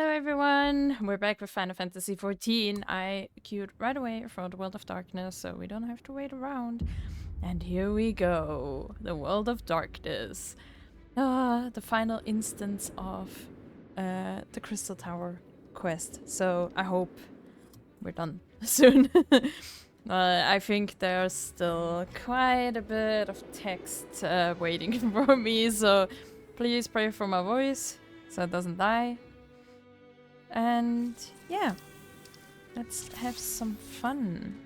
Hello everyone, we're back with Final Fantasy XIV. I queued right away for the World of Darkness, so we don't have to wait around. And here we go, the World of Darkness. The final instance of the Crystal Tower quest. So I hope we're done soon. I think there's still quite a bit of text waiting for me, so please pray for my voice so it doesn't die. And yeah, let's have some fun.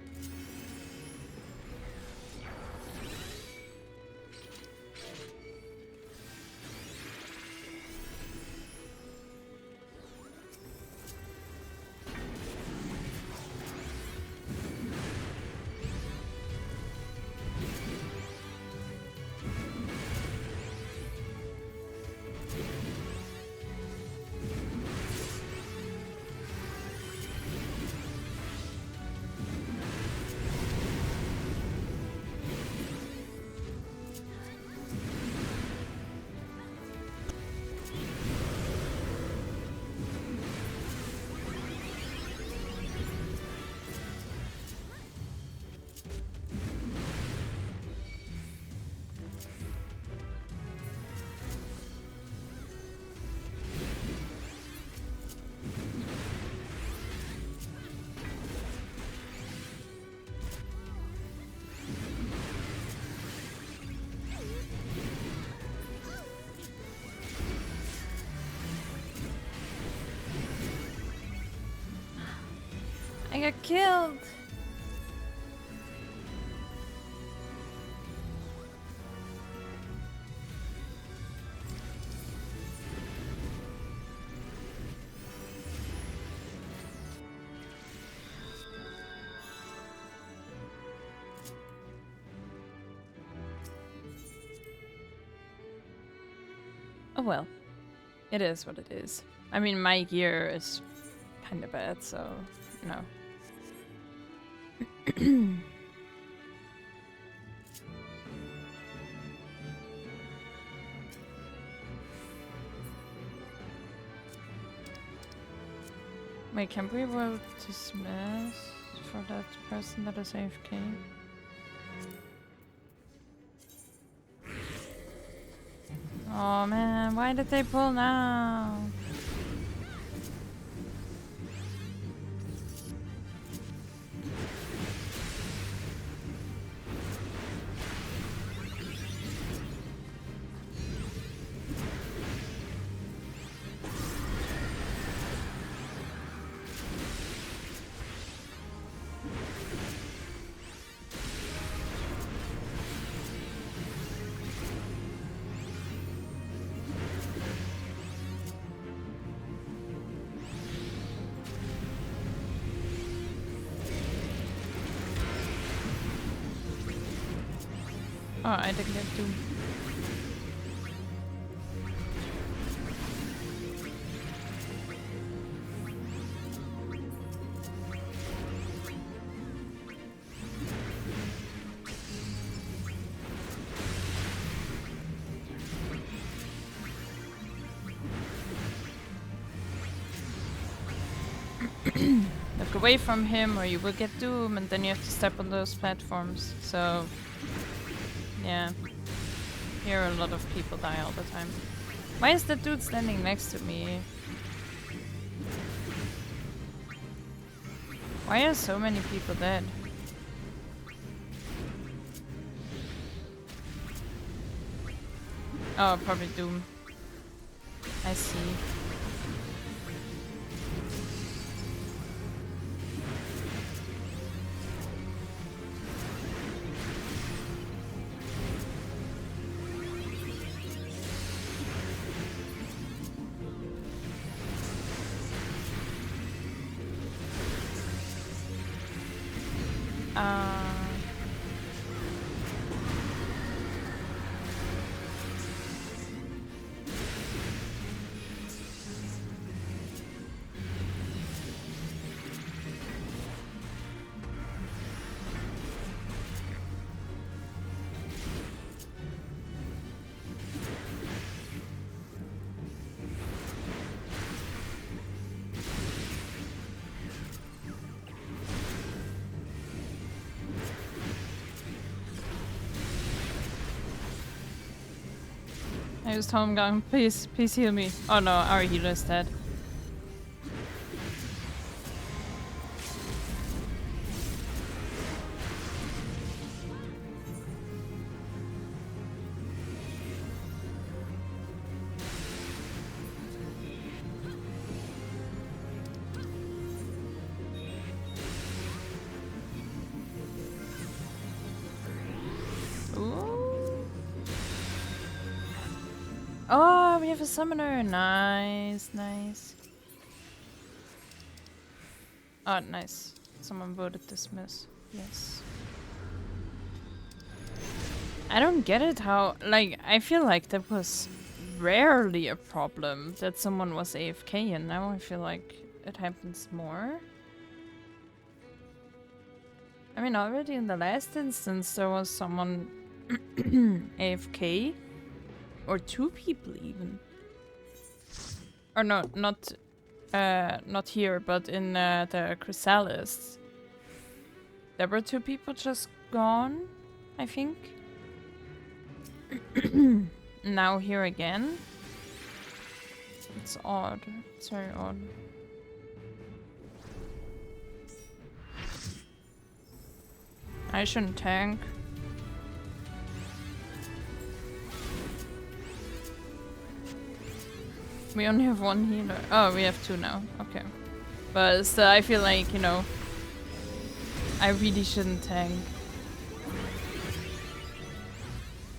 I got killed! Oh well, it is what it is. I mean, my gear is kinda bad, so, you know. Wait, can we vote dismiss for that person that is AFK? Oh man, why did they pull now? Oh, I didn't get to. Look away from him or you will get doom, and then you have to step on those platforms. So yeah, here a lot of people die all the time. Why is that dude standing next to me? Why are so many people dead? Oh, probably Doom. I see. I just told him, going, please heal me. Oh no, our healer is dead. Oh, we have a summoner. Nice, nice. Oh, nice. Someone voted dismiss. Yes. I don't get it how, like, I feel like that was rarely a problem that someone was AFK, and now I feel like it happens more. I mean, already in the last instance there was someone AFK. Or 2 people even. Or no, not here, but in the Chrysalis. There were 2 people just gone, I think. Now here again. It's odd. It's very odd. I shouldn't tank. We only have 1 healer. Oh, we have 2 now. Okay. But still, I feel like, you know, I really shouldn't tank.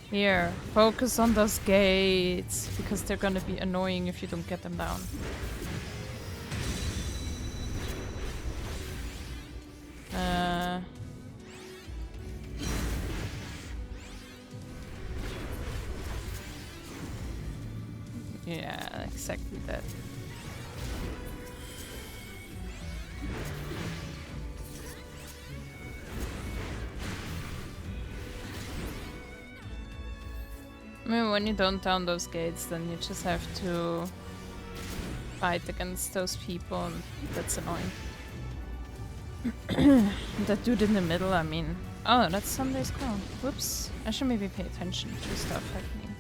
Here, focus on those gates, because they're gonna be annoying if you don't get them down. Yeah, exactly that. I mean, when you don't down those gates, then you just have to fight against those people, and that's annoying. That dude in the middle, I mean... Oh, that's Sunday's call. Whoops. I should maybe pay attention to stuff happening.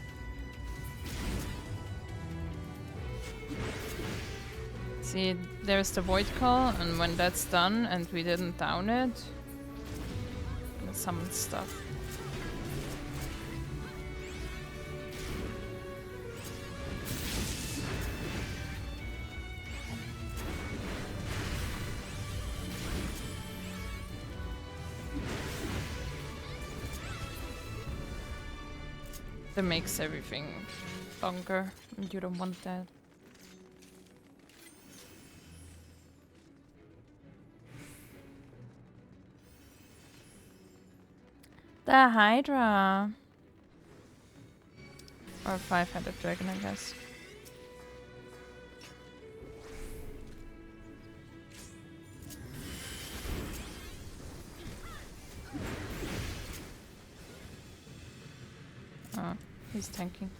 See, there's the void call, and when that's done and we didn't down it, it summons stuff. That makes everything longer, and you don't want that. The Hydra! Or 5-headed dragon, I guess. Oh, he's tanking.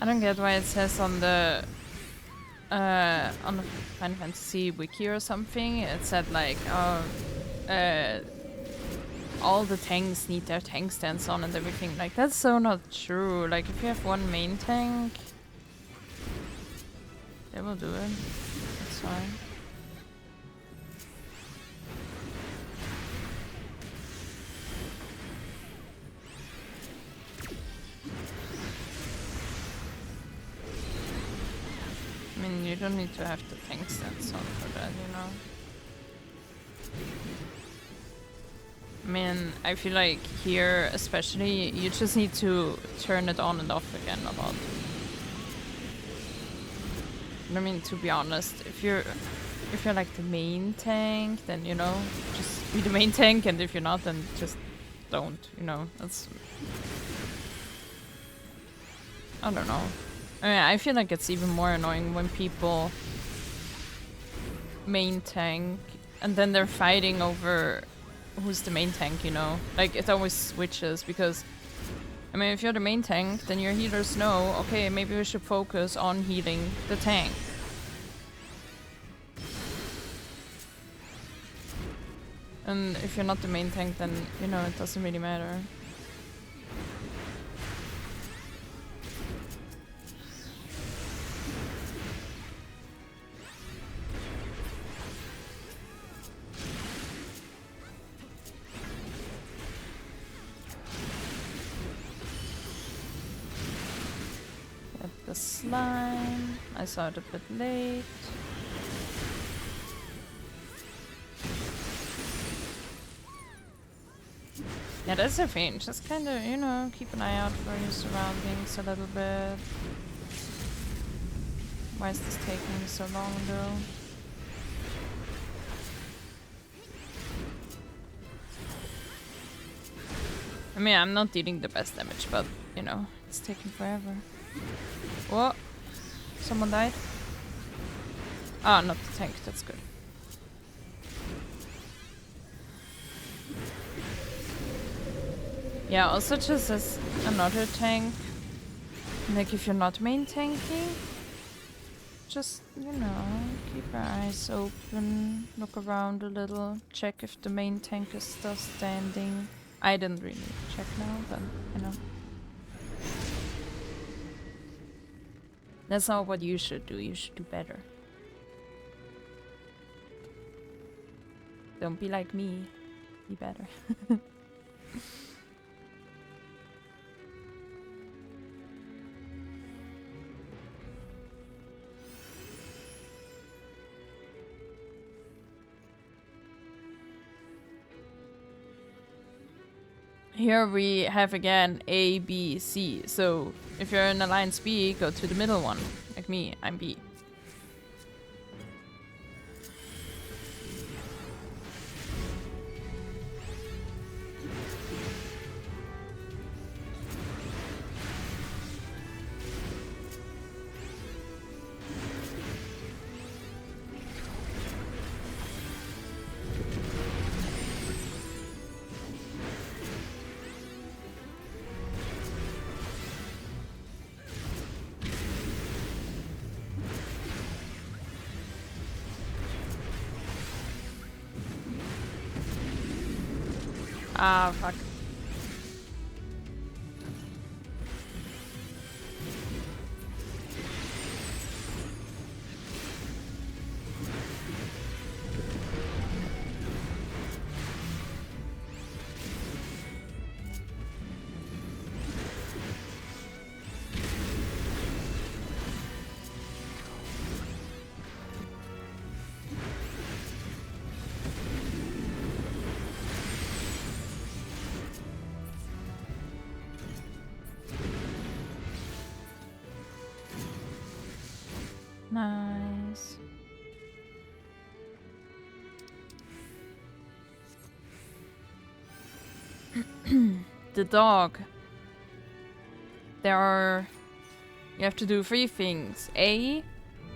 I don't get why it says on the Final Fantasy wiki or something, it said like, oh, all the tanks need their tank stance on and everything. Like, that's so not true. Like, if you have 1 main tank, they will do it. That's fine. I mean, you don't need to have the tank stance on for that, you know? I mean, I feel like here, especially, you just need to turn it on and off again a lot. I mean, to be honest, if you're like the main tank, then, you know, just be the main tank, and if you're not, then just don't, you know? That's... I don't know. I mean, I feel like it's even more annoying when people main tank and then they're fighting over who's the main tank, you know? Like, it always switches because, I mean, if you're the main tank, then your healers know, okay, maybe we should focus on healing the tank. And if you're not the main tank, then, you know, it doesn't really matter. Get the slime. I saw it a bit late. Yeah, that's the thing. Just kind of, you know, keep an eye out for your surroundings a little bit. Why is this taking so long, though? I mean, I'm not dealing the best damage, but, you know, it's taking forever. Whoa! Someone died? Ah, not the tank. That's good. Yeah, also just as another tank, like if you're not main tanking, just, you know, keep your eyes open, look around a little, check if the main tank is still standing. I didn't really check now, but, you know. That's not what you should do, you should do better. Don't be like me, be better. Here we have again A, B, C. So if you're in Alliance B, go to the middle one. Like me, I'm B. Ah, fuck. Nice. The dog. You have to do 3 things. A,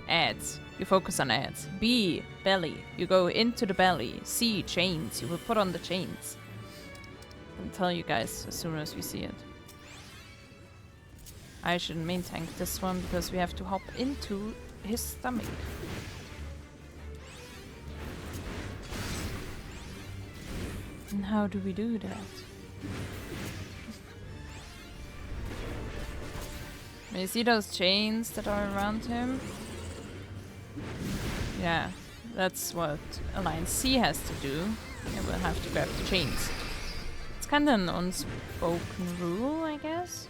ads. You focus on ads. B, belly. You go into the belly. C, chains. You will put on the chains. I'll tell you guys as soon as we see it. I should main tank this one because we have to hop into his stomach. And how do we do that? You see those chains that are around him? Yeah, that's what Alliance C has to do. And we'll have to grab the chains. It's kind of an unspoken rule, I guess.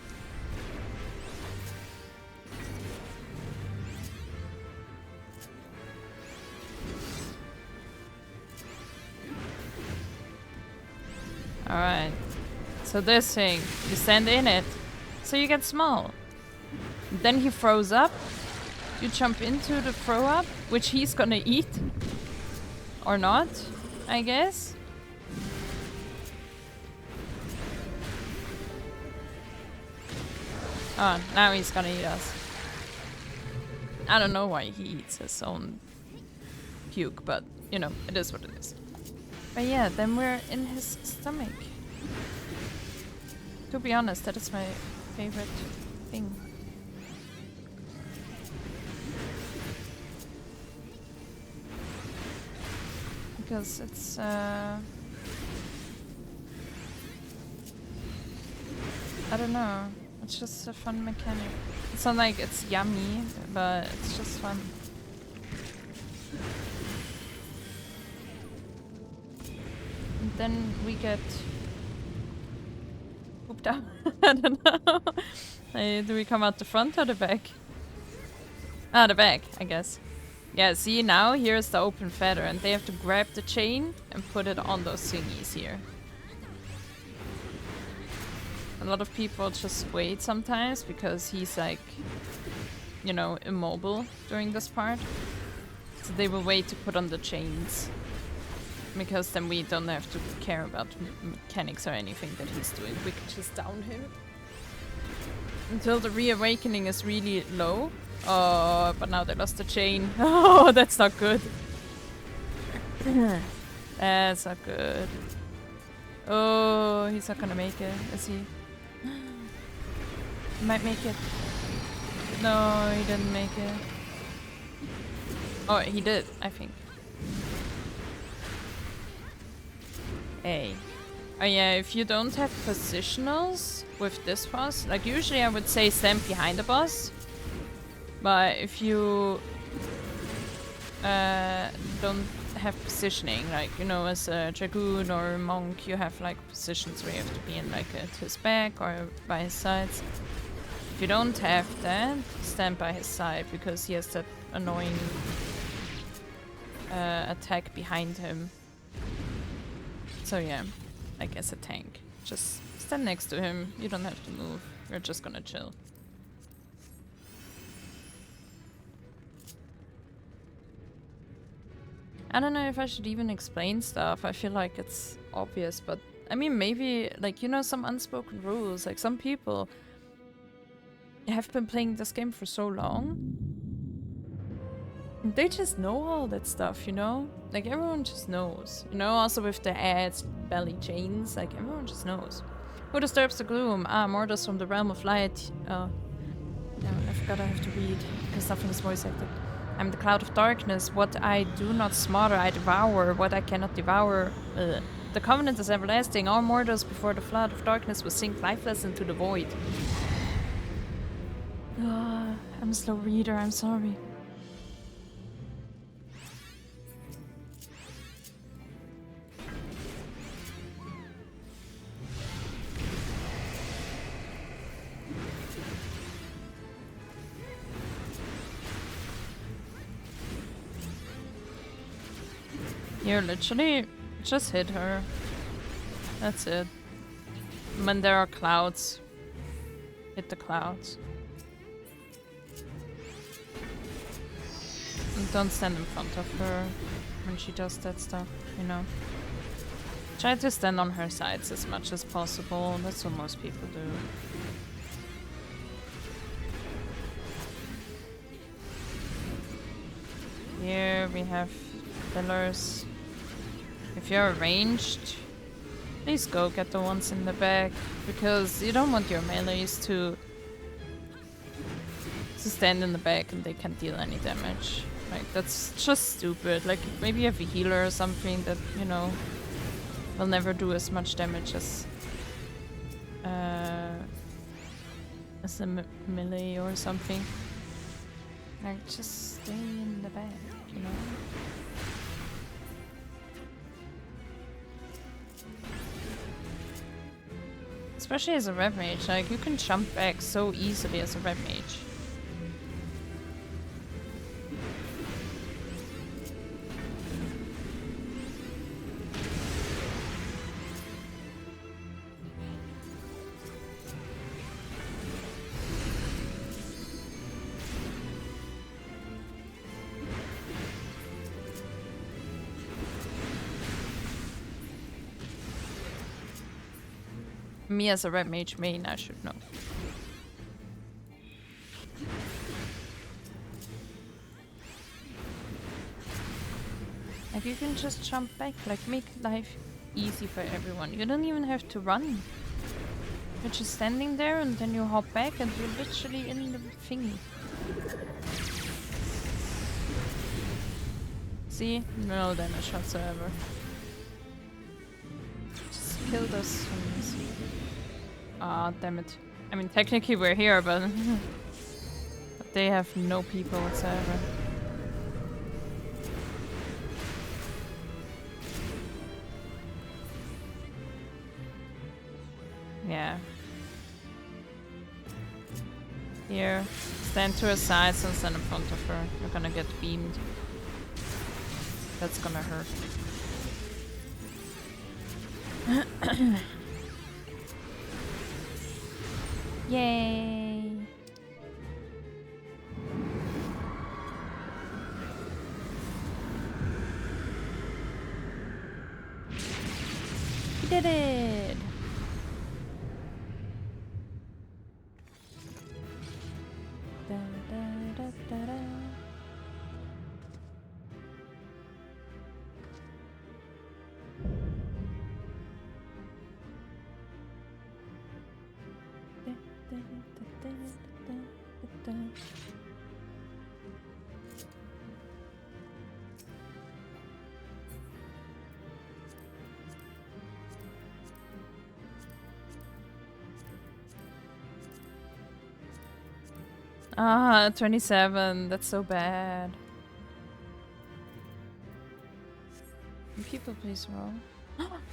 Alright. So this thing, you stand in it, so you get small. Then he throws up. You jump into the throw up, which he's gonna eat. Or not, I guess. Oh, now he's gonna eat us. I don't know why he eats his own puke, but, you know, it is what it is. But yeah, then we're in his stomach. To be honest, that is my favorite thing. Because it's I don't know. It's just a fun mechanic. It's not like it's yummy, but it's just fun. And then we get pooped out. I don't know. Do we come out the front or the back? Ah, the back, I guess. Yeah, see now here's the open feather and they have to grab the chain and put it on those thingies here. A lot of people just wait sometimes because he's like, you know, immobile during this part. So they will wait to put on the chains. Because then we don't have to care about mechanics or anything that he's doing. We can just down him. Until the reawakening is really low. Oh, but now they lost the chain. Oh, that's not good. That's not good. Oh, he's not gonna make it, is he? He might make it. No, he didn't make it. Oh, he did, I think. Hey. Oh yeah, if you don't have positionals with this boss, like usually I would say stand behind the boss. But if you don't have positioning, like, you know, as a dragoon or a monk, you have like positions where you have to be in like at his back or by his sides. If you don't have that, stand by his side because he has that annoying attack behind him. So yeah, I guess a tank. Just stand next to him, you don't have to move, you're just gonna chill. I don't know if I should even explain stuff. I feel like it's obvious, but I mean, maybe, like, you know, some unspoken rules. Like, some people have been playing this game for so long. They just know all that stuff, you know? Like, everyone just knows. You know, also with the ads, belly chains, like, everyone just knows. Who disturbs the gloom? Ah, mortals from the realm of light. Oh. Yeah, I forgot I have to read, because nothing is voice acted. I'm the cloud of darkness. What I do not smother, I devour. What I cannot devour. The covenant is everlasting. All mortals before the flood of darkness will sink lifeless into the void. I'm a slow reader, I'm sorry. Here, literally, just hit her. That's it. When there are clouds, hit the clouds. And don't stand in front of her when she does that stuff, you know. Try to stand on her sides as much as possible. That's what most people do. Here we have pillars. If you're ranged, please go get the ones in the back, because you don't want your melees to stand in the back and they can't deal any damage. Like, that's just stupid. Like, maybe you have a healer or something that, you know, will never do as much damage as a melee or something. Like, just stay in the back, you know? Especially as a red mage, like, you can jump back so easily as a red mage. Me as a red mage main, I should know. Like, you can just jump back, like, make life easy for everyone. You don't even have to run. You're just standing there and then you hop back and you're literally in the thingy. See? No damage whatsoever. Just kill those things. Ah, damn it. I mean, technically we're here, but, but they have no people whatsoever. Yeah. Here. Stand to her side and stand in front of her. You're gonna get beamed. That's gonna hurt. Yay! We did it! Da, da, da, da, da. Ah, 27. That's so bad. Can people please roll?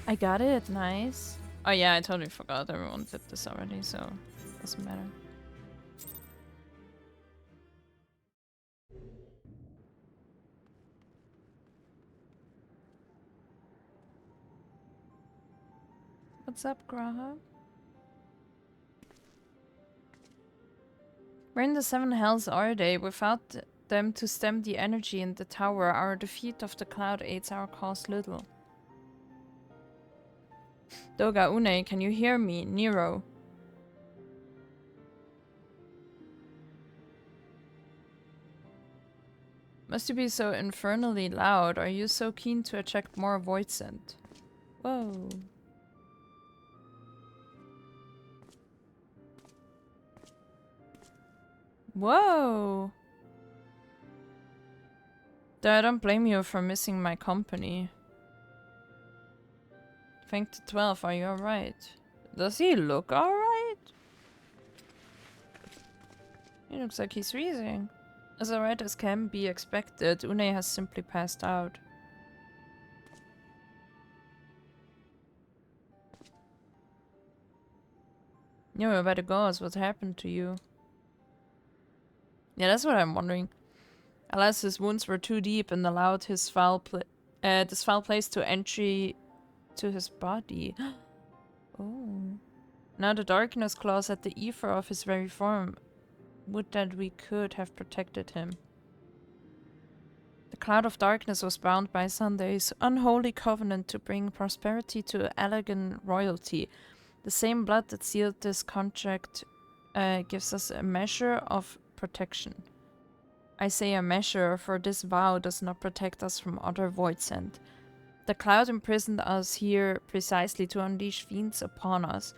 I got it. Nice. Oh yeah, I totally forgot everyone did this already, so it doesn't matter. What's up, Graha? Where in the seven hells are they? Without them to stem the energy in the tower, our defeat of the cloud aids our cause little. Doga Une, can you hear me? Nero. Must you be so infernally loud? Are you so keen to attract more void scent? Whoa. Whoa! I don't blame you for missing my company. Thank the 12, are you alright? Does he look alright? He looks like he's freezing. As alright as can be expected, Une has simply passed out. You were about to go, what happened to you? Yeah, that's what I'm wondering. Alas, his wounds were too deep and allowed his this foul place to entry to his body. Oh. Now the darkness claws at the ether of his very form. Would that we could have protected him. The cloud of darkness was bound by Sunday's unholy covenant to bring prosperity to Allegan royalty. The same blood that sealed this contract gives us a measure of protection. I say a measure, for this vow does not protect us from other void scent. The cloud imprisoned us here precisely to unleash fiends upon us.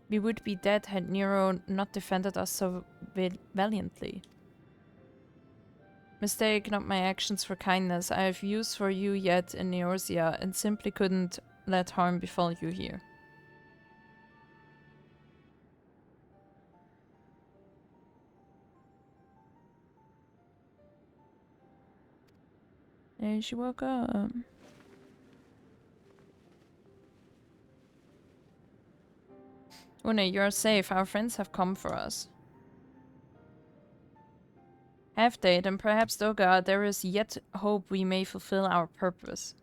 We would be dead had Nero not defended us so valiantly. Mistake not my actions for kindness. I have use for you yet in Neorsia, and simply couldn't let harm befall you here. And she woke up. Une, you're safe. Our friends have come for us. Have they? Then perhaps, Doga, there is yet hope we may fulfill our purpose.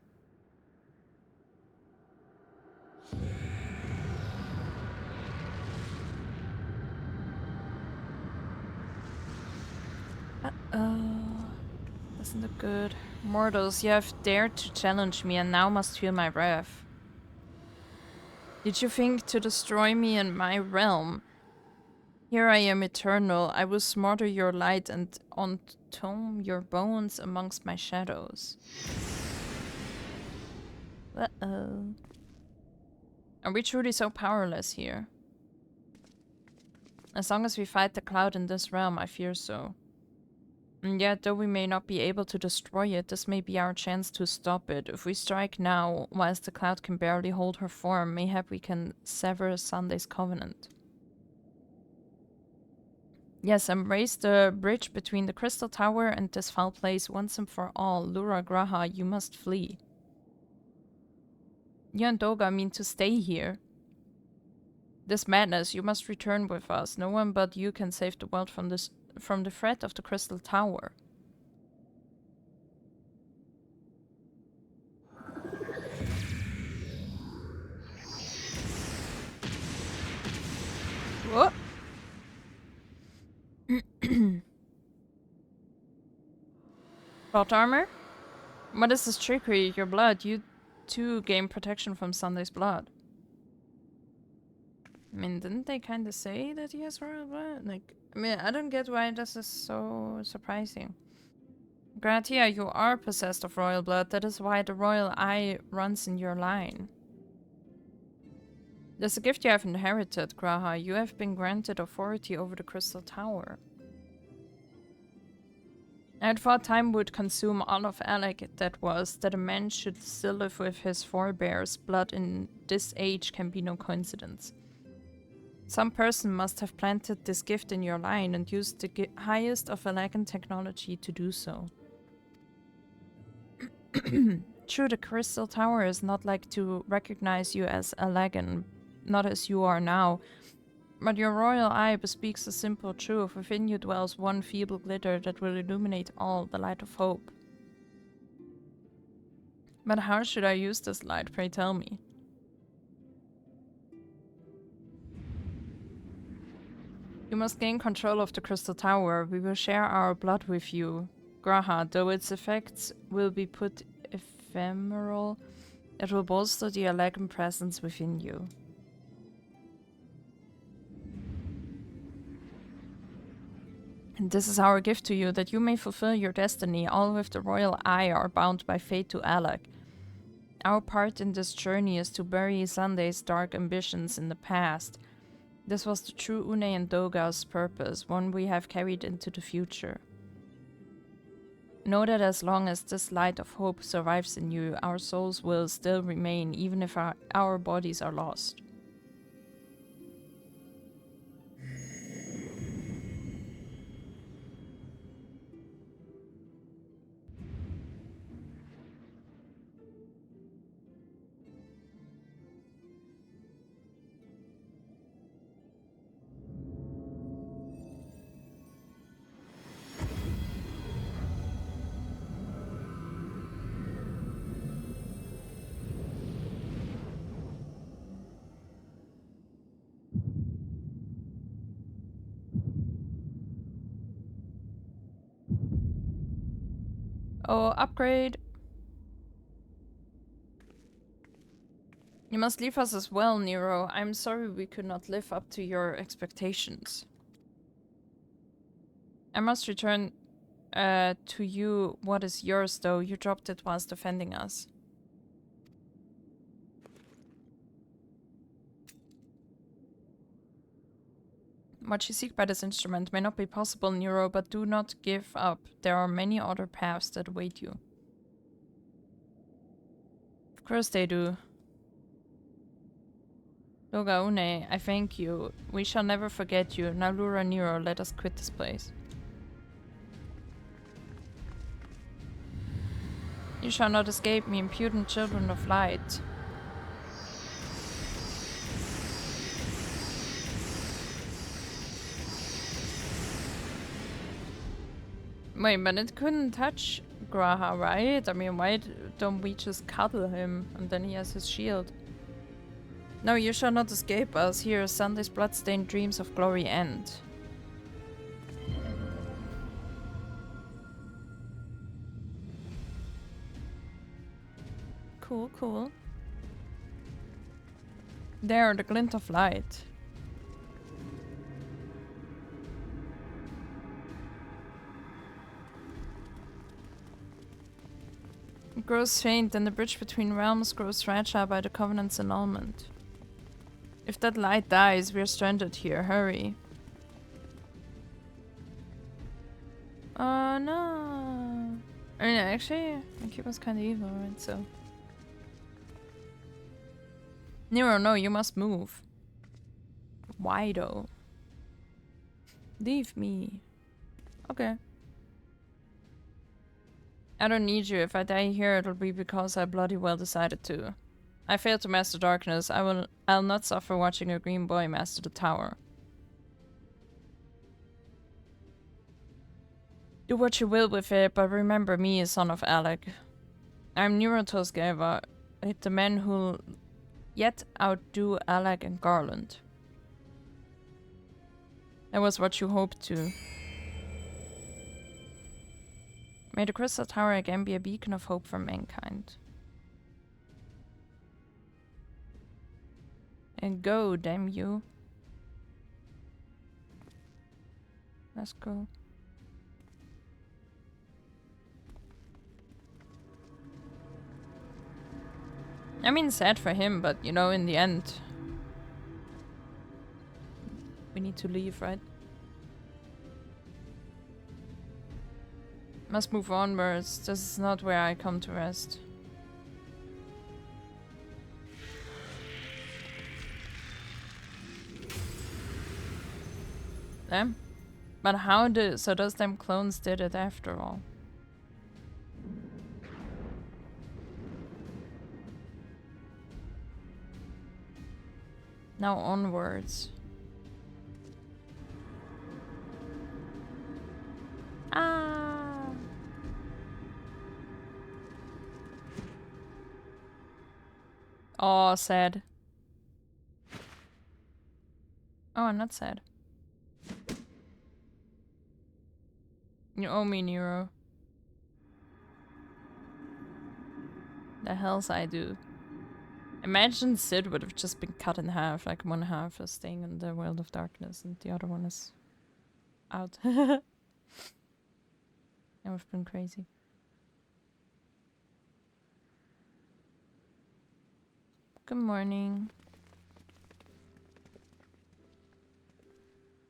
Uh-oh. Doesn't look good. Mortals, you have dared to challenge me and now must feel my wrath. Did you think to destroy me and my realm? Here I am eternal. I will smother your light and entomb your bones amongst my shadows. Uh-oh. Are we truly so powerless here? As long as we fight the cloud in this realm, I fear so. And yet, though we may not be able to destroy it, this may be our chance to stop it. If we strike now, whilst the cloud can barely hold her form, mayhap we can sever Sunday's covenant. Yes, embrace the bridge between the Crystal Tower and this foul place once and for all. Lura Graha, you must flee. You and Doga mean to stay here. This madness, you must return with us. No one but you can save the world from the threat of the Crystal Tower. What? Plot armor? What is this trickery? Your blood. You too gain protection from Sunday's blood. I mean, didn't they kind of say that he has royal blood? Like, I mean, I don't get why this is so surprising. Gratia, you are possessed of royal blood. That is why the royal eye runs in your line. There's a gift you have inherited, Graha. You have been granted authority over the Crystal Tower. I had thought time would consume all of Alec that was, that a man should still live with his forebears. Blood in this age can be no coincidence. Some person must have planted this gift in your line and used the highest of Alagan technology to do so. True, the Crystal Tower is not like to recognize you as Alagan, not as you are now. But your royal eye bespeaks a simple truth. Within you dwells one feeble glitter that will illuminate all, the light of hope. But how should I use this light, pray tell me? You must gain control of the Crystal Tower. We will share our blood with you, Graha, though its effects will be put ephemeral. It will bolster the Alagan presence within you. And this is our gift to you, that you may fulfill your destiny. All with the royal eye are bound by fate to Alec. Our part in this journey is to bury Sunday's dark ambitions in the past. This was the true Une and Doga's purpose, one we have carried into the future. Know that as long as this light of hope survives in you, our souls will still remain, even if our bodies are lost. Oh, upgrade. You must leave us as well, Nero. I'm sorry we could not live up to your expectations. I must return to you what is yours, though. You dropped it whilst defending us. What you seek by this instrument may not be possible, Nero, but do not give up. There are many other paths that await you. Of course they do. Doga Une, I thank you. We shall never forget you. Now Lura Nero, let us quit this place. You shall not escape me, impudent children of light. Wait, but it couldn't touch Graha, right? I mean, why don't we just cuddle him and then he has his shield? No, you shall not escape us. Here, Sunday's bloodstained dreams of glory end. Cool, cool. There, the glint of light. It grows faint, and the bridge between realms grows fragile by the Covenant's annulment. If that light dies, we're stranded here. Hurry. Oh no. I mean, actually, Cuba's kinda evil, right? So. Nero, no, you must move. Why though? Leave me. Okay. I don't need you. If I die here, it'll be because I bloody well decided to. I failed to master darkness. I'll not suffer watching a green boy master the tower. Do what you will with it, but remember me, son of Alec. I'm Neurotosgeva, the man who'll yet outdo Alec and Garland. That was what you hoped to. May the Crystal Tower again be a beacon of hope for mankind. And go, damn you. Let's go. I mean, sad for him, but you know, in the end, we need to leave, right? Must move onwards. This is not where I come to rest. Them? But how so those damn clones did it after all? Now onwards. Ah. Oh, sad. Oh, I'm not sad. You owe me, Nero. The hells I do. Imagine Sid would have just been cut in half, like one half is staying in the world of darkness and the other one is out. That would have been crazy. Good morning.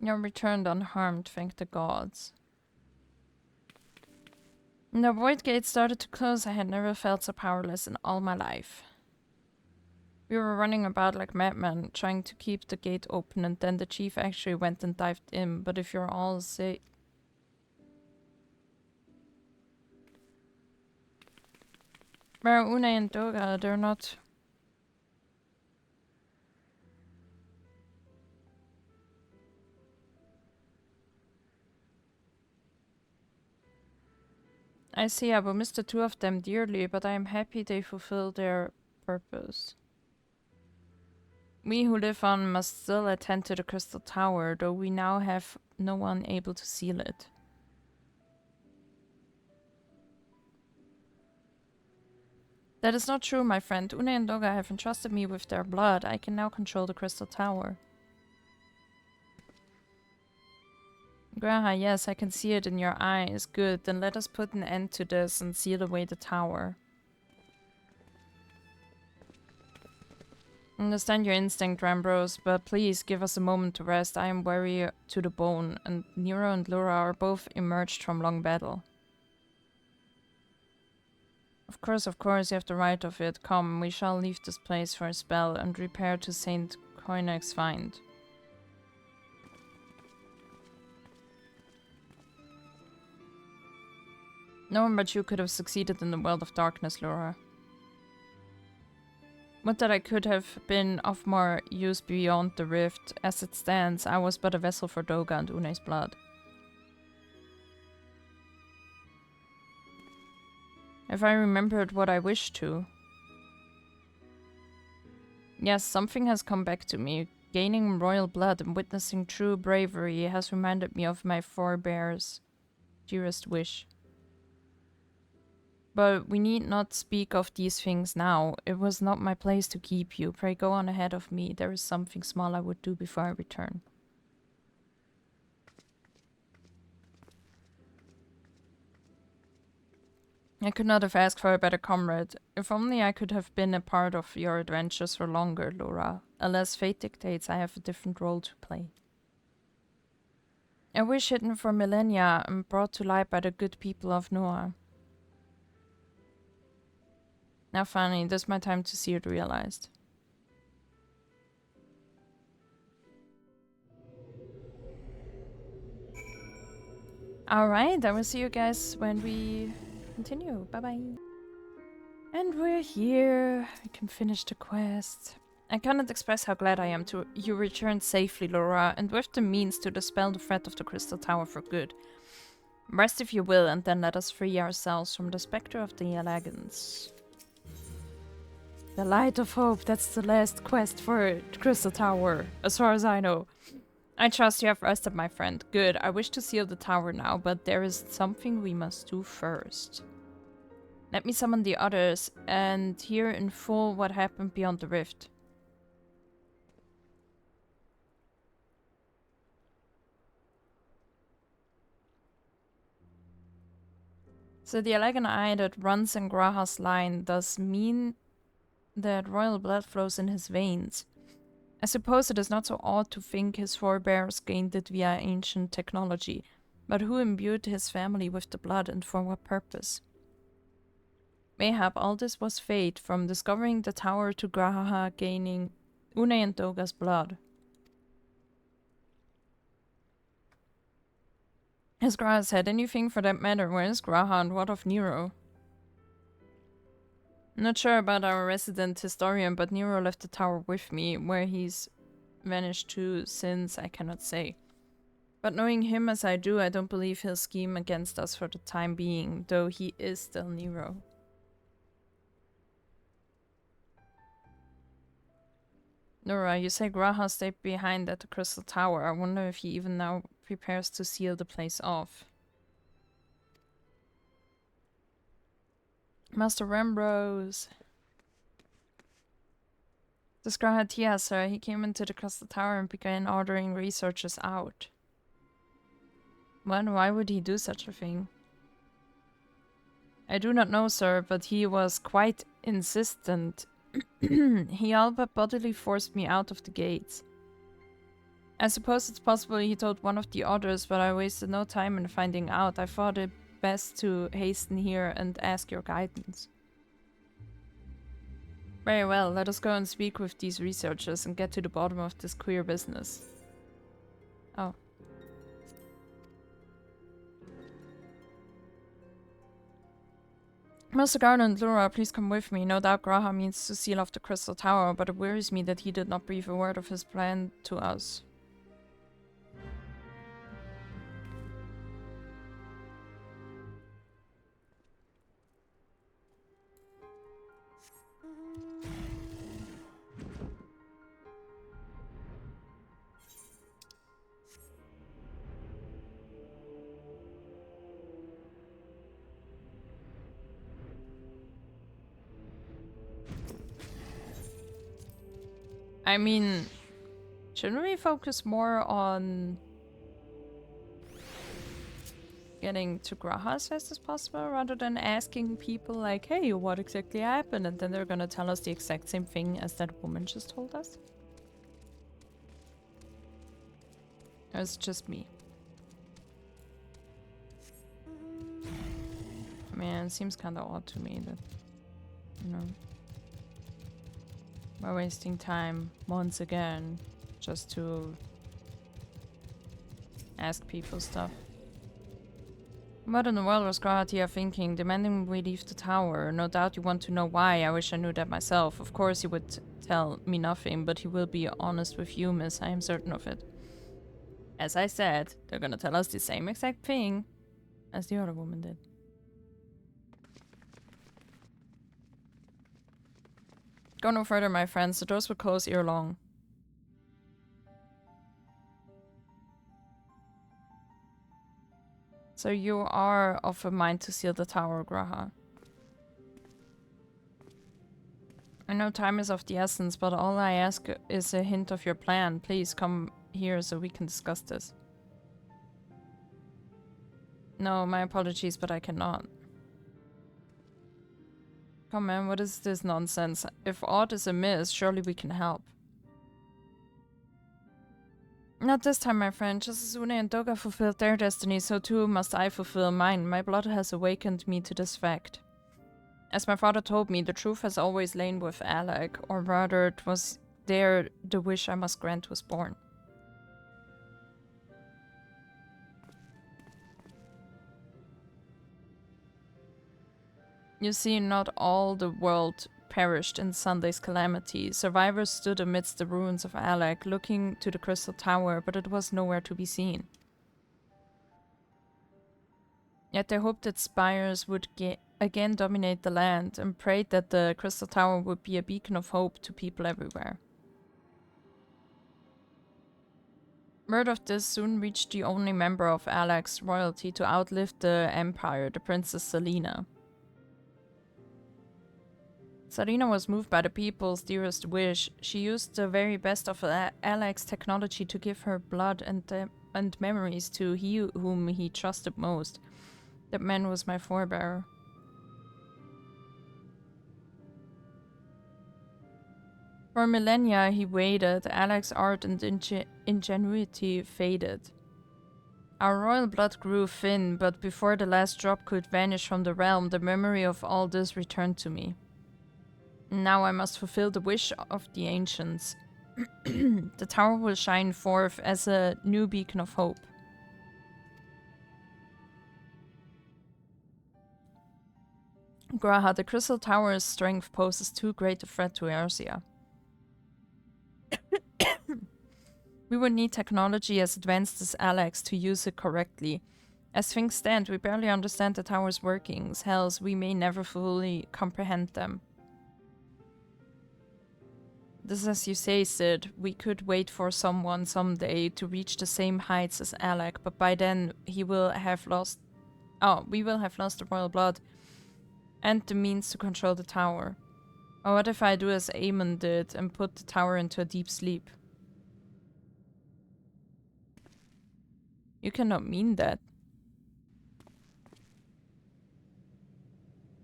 You're returned unharmed, thank the gods. When the void gate started to close, I had never felt so powerless in all my life. We were running about like madmen, trying to keep the gate open, and then the chief actually went and dived in, but if you're all safe... Where are Une and Doga? They're not... I see, I will miss the two of them dearly, but I am happy they fulfill their purpose. We who live on must still attend to the Crystal Tower, though we now have no one able to seal it. That is not true, my friend. Une and Doga have entrusted me with their blood. I can now control the Crystal Tower. Graha, yes, I can see it in your eyes. Good, then let us put an end to this and seal away the tower. I understand your instinct, Rambros, but please give us a moment to rest. I am weary to the bone, and Nero and Lura are both emerged from long battle. Of course, you have the right of it. Come, we shall leave this place for a spell and repair to Saint Koinex's find. No one but you could have succeeded in the world of darkness, Laura. Would that I could have been of more use beyond the rift. As it stands, I was but a vessel for Doga and Une's blood. Have I remembered what I wished to? Yes, something has come back to me. Gaining royal blood and witnessing true bravery has reminded me of my forebears' dearest wish. But we need not speak of these things now. It was not my place to keep you. Pray go on ahead of me. There is something small I would do before I return. I could not have asked for a better comrade. If only I could have been a part of your adventures for longer, Laura. Alas, fate dictates I have a different role to play. A wish hidden for millennia and brought to light by the good people of Noah. Now finally, this is my time to see it realized. Alright, I will see you guys when we continue. Bye bye. And we're here. We can finish the quest. I cannot express how glad I am to you returned safely, Laura, and with the means to dispel the threat of the Crystal Tower for good. Rest if you will, and then let us free ourselves from the spectre of the elegance. The Light of Hope, that's the last quest for the Crystal Tower, as far as I know. I trust you have rested, my friend. Good, I wish to seal the tower now, but there is something we must do first. Let me summon the others, and hear in full what happened beyond the rift. So the elegant eye that runs in Graha's line does mean that royal blood flows in his veins. I suppose it is not so odd to think his forebears gained it via ancient technology, but who imbued his family with the blood and for what purpose? Mayhap all this was fate, from discovering the tower to Graha gaining Une and Doga's blood. Has Graha said anything for that matter? Where is Graha and what of Nero? Not sure about our resident historian, but Nero left the tower with me. Where he's vanished to since, I cannot say. But knowing him as I do, I don't believe he'll scheme against us for the time being, though he is still Nero. Nora, you say Graha stayed behind at the Crystal Tower. I wonder if he even now prepares to seal the place off. Master Rambrose. This Graha Tia, sir. He came into the Crystal Tower and began ordering researchers out. Well, why would he do such a thing? I do not know, sir, but he was quite insistent. He all but bodily forced me out of the gates. I suppose it's possible he told one of the others, but I wasted no time in finding out. I thought it best to hasten here and ask your guidance. Very well, let us go and speak with these researchers and get to the bottom of this queer business. Oh. Master Garland, Laura, please come with me. No doubt Graha means to seal off the Crystal Tower, but it worries me that he did not breathe a word of his plan to us. I mean, shouldn't we focus more on getting to Graha as fast as possible rather than asking people like, hey, what exactly happened? And then they're gonna tell us the exact same thing as that woman just told us? Or is it just me? I mean, it seems kinda odd to me that, you know, we're wasting time once again just to ask people stuff. What in the world was Grahatia thinking, demanding we leave the tower? No doubt you want to know why. I wish I knew that myself. Of course he would tell me nothing, but he will be honest with you, miss. I am certain of it. As I said, they're gonna tell us the same exact thing as the other woman did. Go no further, my friends. The doors will close ere long. So you are of a mind to seal the tower, Graha. I know time is of the essence, but all I ask is a hint of your plan. Please come here so we can discuss this. No, my apologies, but I cannot. Come on, what is this nonsense? If aught is amiss, surely we can help. Not this time, my friend. Just as Une and Doga fulfilled their destiny, so too must I fulfill mine. My blood has awakened me to this fact. As my father told me, the truth has always lain with Alec, or rather, it was there the wish I must grant was born. You see, not all the world perished in Sunday's calamity. Survivors stood amidst the ruins of Alec, looking to the Crystal Tower, but it was nowhere to be seen. Yet they hoped that spires would again dominate the land, and prayed that the Crystal Tower would be a beacon of hope to people everywhere. Word of this soon reached the only member of Alec's royalty to outlive the Empire, the Princess Selena. Selena was moved by the people's dearest wish. She used the very best of Alec's technology to give her blood and memories to he whom he trusted most. That man was my forebearer. For millennia he waited, Alec's art and ingenuity faded. Our royal blood grew thin, but before the last drop could vanish from the realm, the memory of all this returned to me. Now I must fulfill the wish of the ancients. The tower will shine forth as a new beacon of hope. Graha, the Crystal Tower's strength poses too great a threat to Earthia. We would need technology as advanced as Alex to use it correctly. As things stand, we barely understand the tower's workings. Hells, we may never fully comprehend them. This is as you say, Sid. We could wait for someone someday to reach the same heights as Alec, but by then he will have lost... Oh, we will have lost the royal blood and the means to control the tower. Or what if I do as Aemon did and put the tower into a deep sleep? You cannot mean that.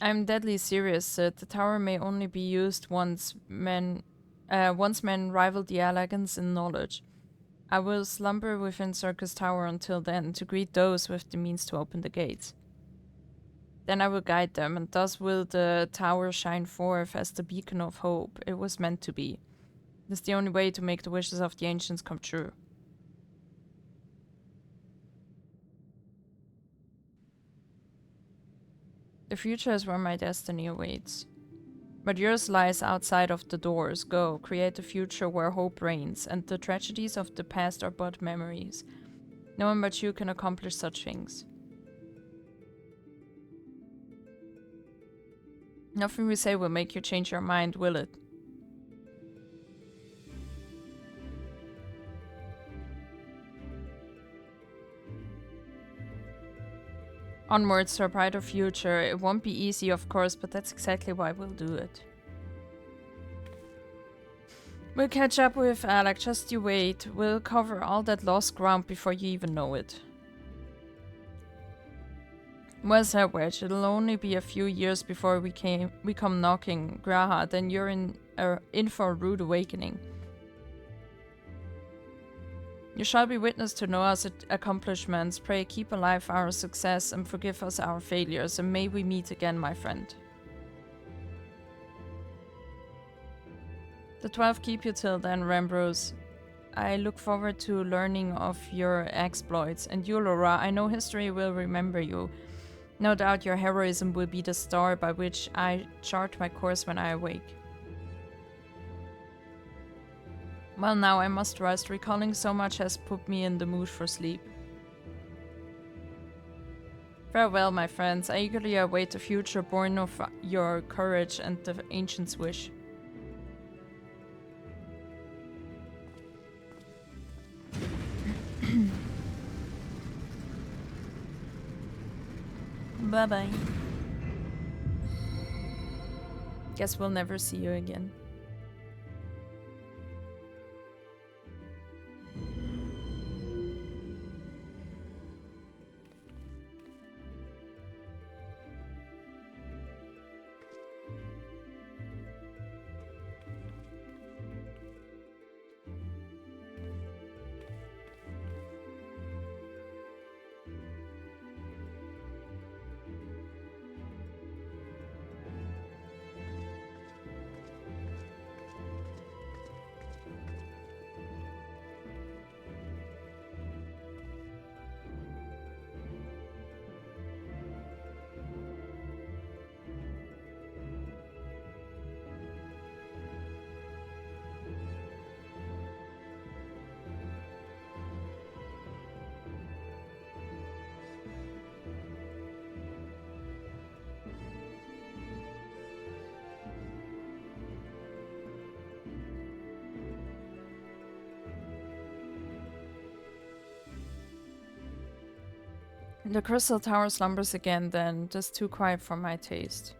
I'm deadly serious, Sid. The tower may only be used once men rival the Alagans in knowledge. I will slumber within Circus Tower until then, to greet those with the means to open the gates. Then I will guide them, and thus will the tower shine forth as the beacon of hope it was meant to be. It is the only way to make the wishes of the ancients come true. The future is where my destiny awaits. But yours lies outside of the doors. Go, create a future where hope reigns, and the tragedies of the past are but memories. No one but you can accomplish such things. Nothing we say will make you change your mind, will it? Onwards to a brighter future. It won't be easy, of course, but that's exactly why we'll do it. We'll catch up with Alec, just you wait. We'll cover all that lost ground before you even know it. Well said, Wedge. It'll only be a few years before we come knocking, Graha, then you're in for a rude awakening. You shall be witness to Noah's accomplishments. Pray keep alive our success and forgive us our failures, and may we meet again, my friend. The 12 keep you till then, Rambrose. I look forward to learning of your exploits, and you, Laura, I know history will remember you. No doubt your heroism will be the star by which I chart my course when I awake. Well, now I must rest. Recalling so much has put me in the mood for sleep. Farewell, my friends. I eagerly await the future born of your courage and the ancients' wish. Bye-bye. Guess we'll never see you again. The crystal tower slumbers again then, just too quiet for my taste.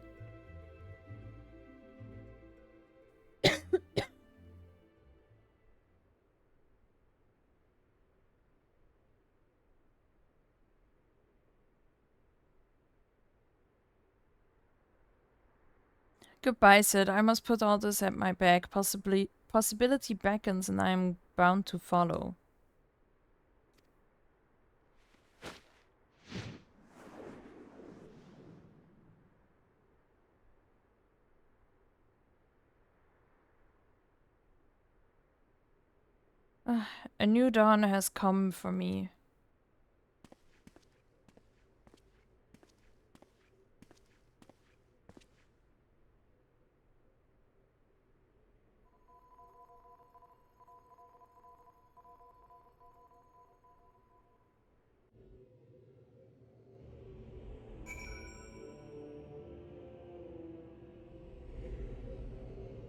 Goodbye, Sid. I must put all this at my back. Possibility beckons and I am bound to follow. A new dawn has come for me.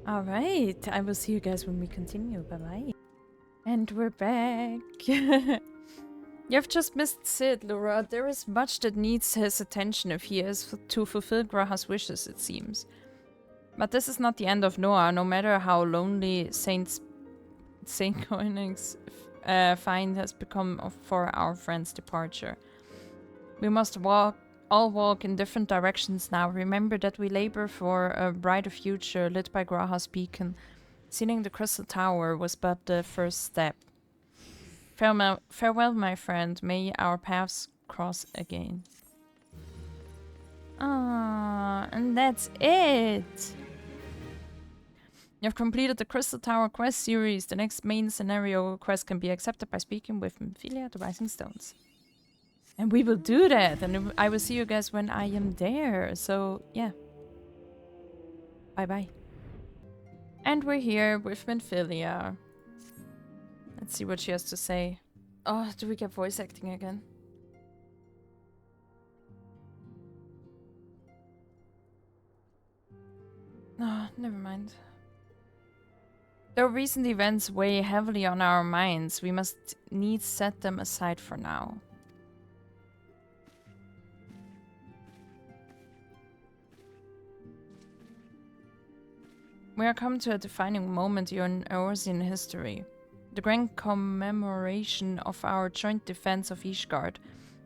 Alright, I will see you guys when we continue. Bye-bye. And we're back. You've just missed Sid, Laura. There is much that needs his attention if he is to fulfill Graha's wishes, it seems. But this is not the end of Noah, no matter how lonely Saint Koenig's find has become for our friend's departure. We must all walk in different directions now. Remember that we labor for a brighter future lit by Graha's beacon. Sealing the crystal tower was but the first step. Farewell, my friend. May our paths cross again. Ah, and that's it. You have completed the Crystal Tower quest series. The next main scenario quest can be accepted by speaking with Ophelia the Rising Stones. And we will do that, and I will see you guys when I am there. So, yeah. Bye-bye. And we're here with Ophelia. Let's see what she has to say. Oh, do we get voice acting again? No, never mind. Though recent events weigh heavily on our minds, we must needs set them aside for now. We are come to a defining moment in Eorzean history. The grand commemoration of our joint defense of Ishgard.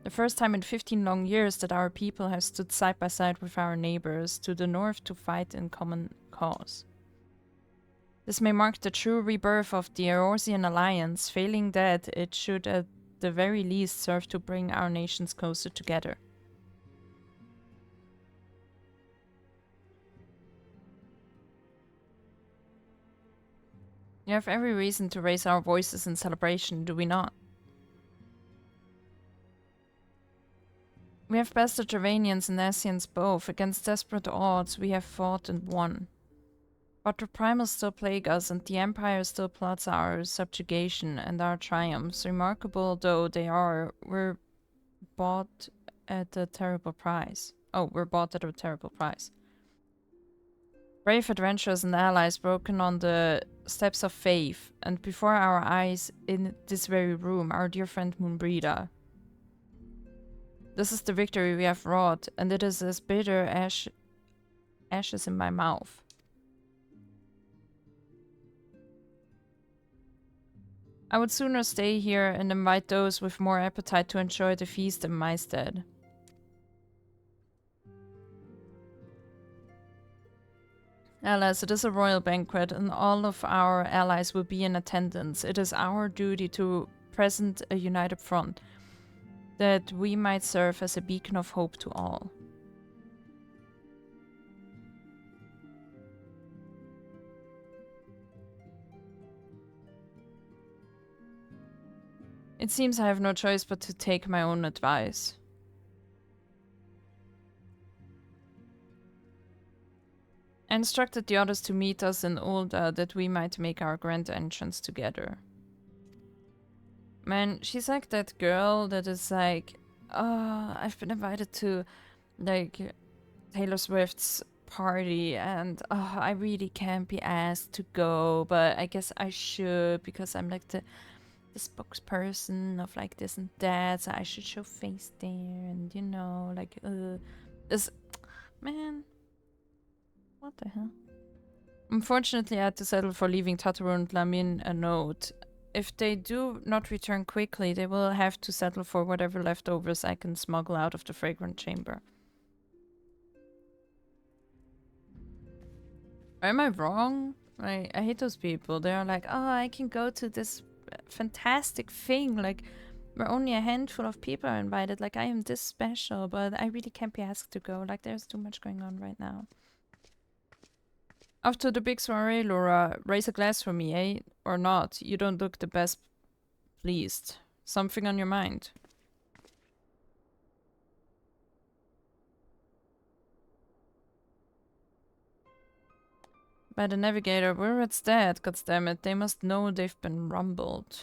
The first time in 15 long years that our people have stood side by side with our neighbors to the north to fight in common cause. This may mark the true rebirth of the Eorzean alliance. Failing that, it should at the very least serve to bring our nations closer together. We have every reason to raise our voices in celebration, do we not? We have bested Dravanians and Ascians both. Against desperate odds, we have fought and won. But the primals still plague us, and the Empire still plots our subjugation and our triumphs. Remarkable though they are, we're bought at a terrible price. We're bought at a terrible price. Brave adventurers and allies broken on the steps of faith, and before our eyes in this very room, our dear friend Moonbreeda. This is the victory we have wrought, and it is as bitter ashes in my mouth. I would sooner stay here and invite those with more appetite to enjoy the feast in my stead. Alas, it is a royal banquet, and all of our allies will be in attendance. It is our duty to present a united front, that we might serve as a beacon of hope to all. It seems I have no choice but to take my own advice. I instructed the others to meet us in Ulda that we might make our grand entrance together. Man, she's like that girl that is like, I've been invited to, like, Taylor Swift's party and I really can't be asked to go, but I guess I should because I'm like the the spokesperson of like this and that, so I should show face there, and you know, like, this, man, what the hell? Unfortunately, I had to settle for leaving Tataru and Lamin a note. If they do not return quickly, they will have to settle for whatever leftovers I can smuggle out of the fragrant chamber. Am I wrong? I hate those people. They're like, oh, I can go to this fantastic thing. Like, where only a handful of people are invited. Like, I am this special, but I really can't be asked to go. Like, there's too much going on right now. After the big soiree, Laura, raise a glass for me, eh? Or not? You don't look the best pleased. Something on your mind? By the navigator, we're at dead, goddammit. They must know they've been rumbled.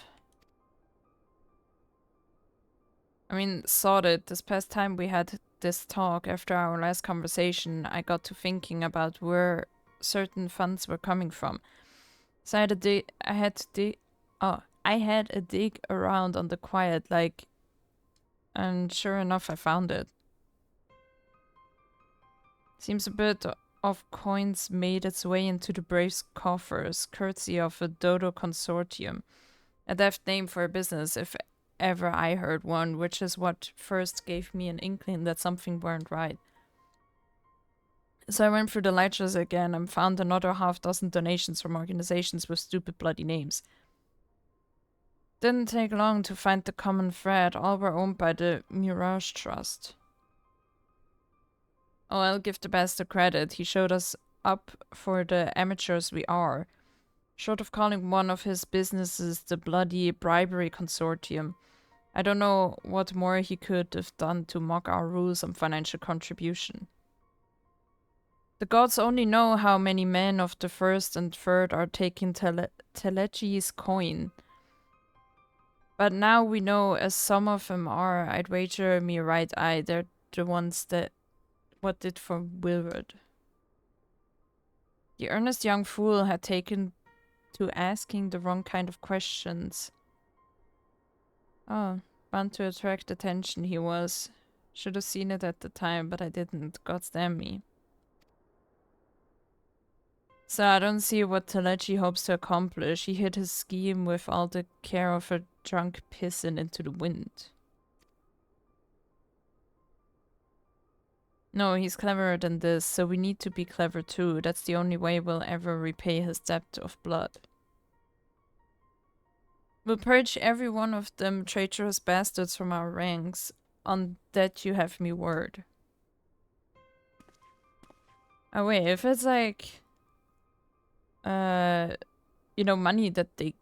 I mean, sod it. This past time we had this talk, after our last conversation, I got to thinking about where certain funds were coming from. So I had a dig around on the quiet, like, and sure enough I found it. Seems a bit of coins made its way into the Brave's coffers, courtesy of a Dodo consortium. A deft name for a business, if ever I heard one, which is what first gave me an inkling that something weren't right. So I went through the ledgers again and found another half-dozen donations from organizations with stupid bloody names. Didn't take long to find the common thread. All were owned by the Mirage Trust. Oh, I'll give the bastard credit. He showed us up for the amateurs we are. Short of calling one of his businesses the bloody bribery consortium, I don't know what more he could have done to mock our rules on financial contribution. The gods only know how many men of the first and third are taking Telechi's coin. But now we know, as some of them are, I'd wager me right eye, they're the ones that what did for Willard. The earnest young fool had taken to asking the wrong kind of questions. Oh, bound to attract attention he was. Should have seen it at the time, but I didn't. God damn me. So I don't see what Telechi hopes to accomplish. He hid his scheme with all the care of a drunk pissin' into the wind. No, he's cleverer than this, so we need to be clever too. That's the only way we'll ever repay his debt of blood. We'll purge every one of them traitorous bastards from our ranks. On that you have me word. Oh wait, if it's like... you know, money that they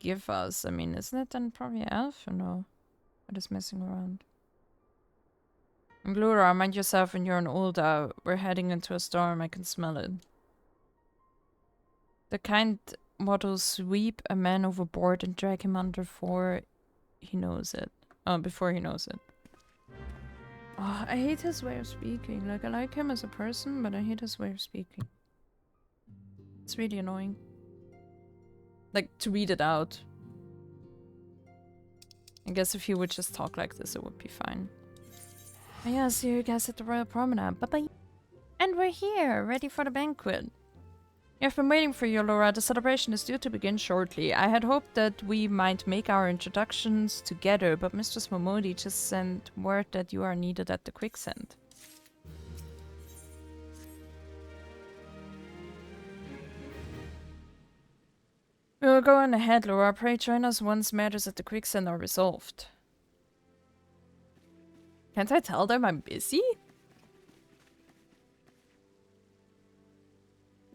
give us, I mean, isn't it then probably elf or no? I'm just messing around. Glura, mind yourself when you're an Ulda. We're heading into a storm, I can smell it. The kind what'll sweep a man overboard and drag him under before he knows it. Oh, before he knows it. Oh, I hate his way of speaking. Like, I like him as a person, but I hate his way of speaking. It's really annoying. Like, to read it out. I guess if he would just talk like this, it would be fine. Oh yeah, see you guys at the Royal Promenade. Bye-bye. And we're here, ready for the banquet. I've been waiting for you, Laura. The celebration is due to begin shortly. I had hoped that we might make our introductions together, but Mistress Momodi just sent word that you are needed at the Quicksand. We will go on ahead, Laura. Pray join us once matters at the Quicksand are resolved. Can't I tell them I'm busy?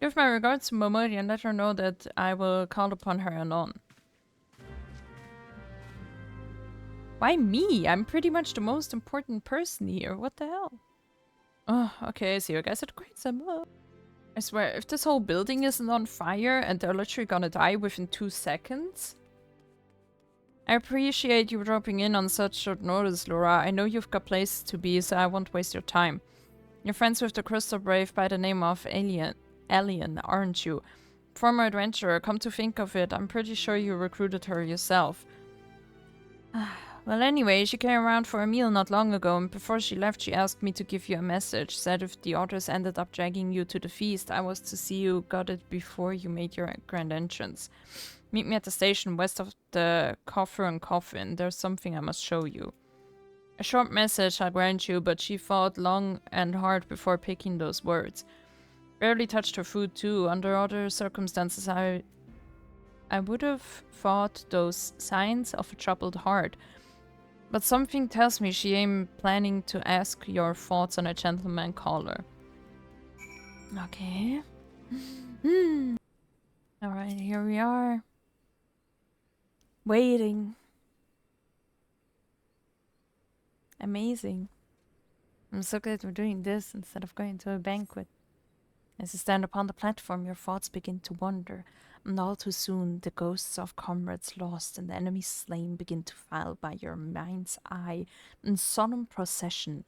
Give my regards to Momodi and let her know that I will call upon her anon. Why me? I'm pretty much the most important person here. What the hell? Oh, okay, see you guys at Quicksand. I swear, if this whole building isn't on fire and they're literally gonna die within 2 seconds... I appreciate you dropping in on such short notice, Laura. I know you've got places to be, so I won't waste your time. You're friends with the Crystal Brave by the name of Alien, aren't you? Former adventurer, come to think of it, I'm pretty sure you recruited her yourself. Well, anyway, she came around for a meal not long ago, and before she left, she asked me to give you a message. Said if the otters ended up dragging you to the feast, I was to see you got it before you made your grand entrance. Meet me at the station west of the Coffer and Coffin. There's something I must show you. A short message, I grant you, but she thought long and hard before picking those words. Barely touched her food, too. Under other circumstances, I would have thought those signs of a troubled heart. But something tells me she ain't planning to ask your thoughts on a gentleman caller. Okay. Alright, here we are. Waiting. Amazing. I'm so glad we're doing this instead of going to a banquet. As you stand upon the platform, your thoughts begin to wander, and all too soon the ghosts of comrades lost and enemies slain begin to file by your mind's eye in solemn procession.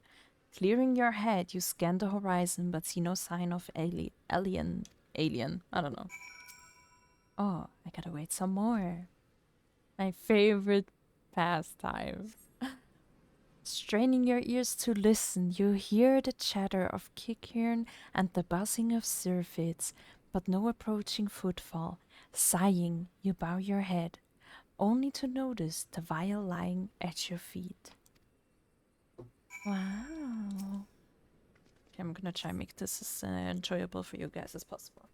Clearing your head, you scan the horizon but see no sign of alien. I don't know. Oh, I gotta wait some more. My favorite pastime. Straining your ears to listen, you hear the chatter of Kikiern and the buzzing of syrphids, but no approaching footfall. Sighing, you bow your head, only to notice the vial lying at your feet. Wow. Okay, I'm gonna try and make this as enjoyable for you guys as possible.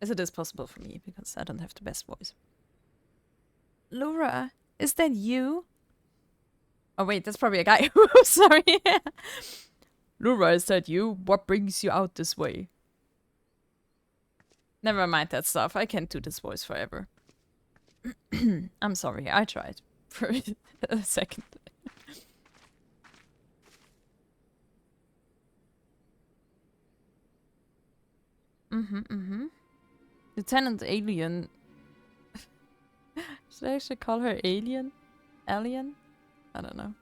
As it is possible for me, because I don't have the best voice. Laura, is that you? Oh wait, that's probably a guy. Sorry. Laura, is that you? What brings you out this way? Never mind that stuff. I can't do this voice forever. I'm sorry. I tried for a second. Lieutenant Alien. Should I actually call her Alien? Alien? I don't know.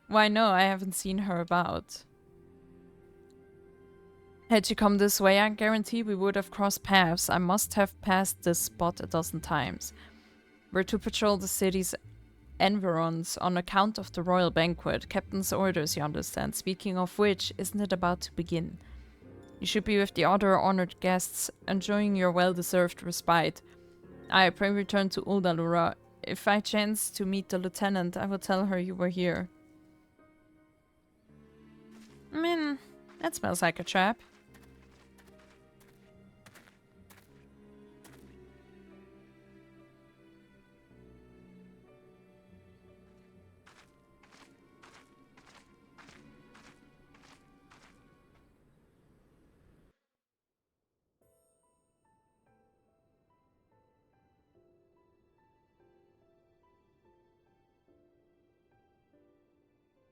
Why no, I haven't seen her about. Had she come this way, I guarantee we would have crossed paths. I must have passed this spot a dozen times. We're to patrol the city's environs on account of the royal banquet. Captain's orders, you understand. Speaking of which, isn't it about to begin? You should be with the other honored guests, enjoying your well-deserved respite. I pray return to Uldalura. If I chance to meet the lieutenant, I will tell her you were here. I mean, that smells like a trap.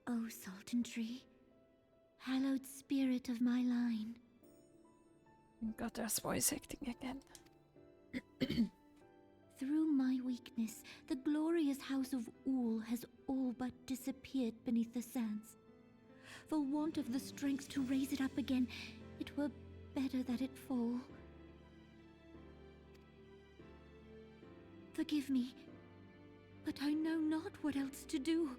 O Sultan Tree, hallowed spirit of my line. Got their voice acting again. Through my weakness, the glorious house of Ul has all but disappeared beneath the sands. For want of the strength to raise it up again, it were better that it fall. Forgive me, but I know not what else to do.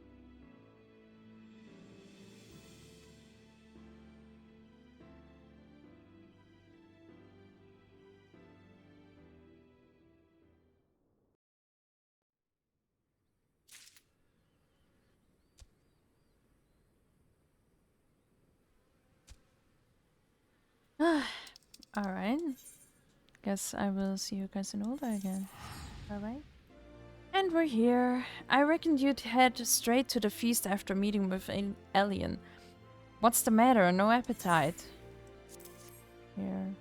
Alright. Guess I will see you guys in Ulda again. Alright. And we're here. I reckoned you'd head straight to the feast after meeting with Alien. What's the matter? No appetite? Here.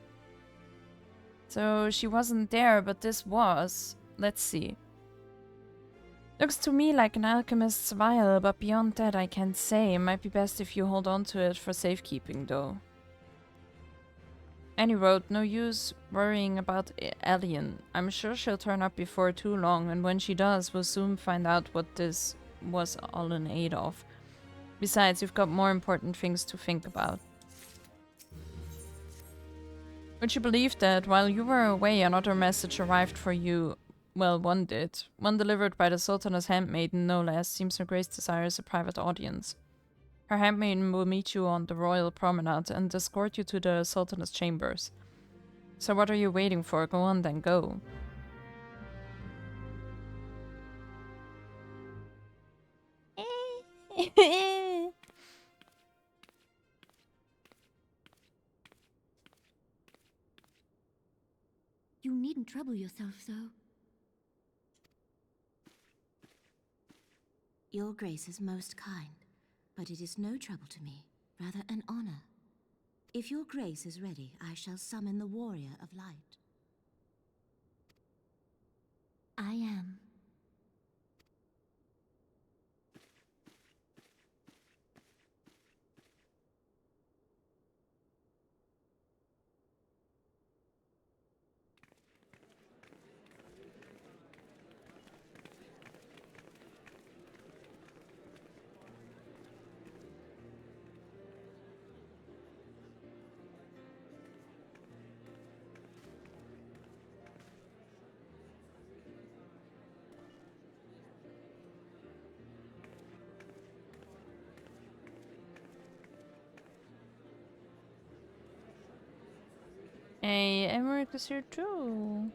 So she wasn't there, but this was. Let's see. Looks to me like an alchemist's vial, but beyond that I can't say. It might be best if you hold on to it for safekeeping, though. Annie wrote, no use worrying about Alien. I'm sure she'll turn up before too long, and when she does, we'll soon find out what this was all in aid of. Besides, you've got more important things to think about. Would you believe that while you were away, another message arrived for you Well, one did. One delivered by the Sultan's handmaiden, no less, seems Her Grace desires a private audience. Her handmaiden will meet you on the royal promenade and escort you to the Sultan's chambers. So what are you waiting for? Go on then, go. You needn't trouble yourself so. Your Grace is most kind, but it is no trouble to me, rather an honor. If your Grace is ready, I shall summon the Warrior of Light. I am. Hey, Emmerich is here too.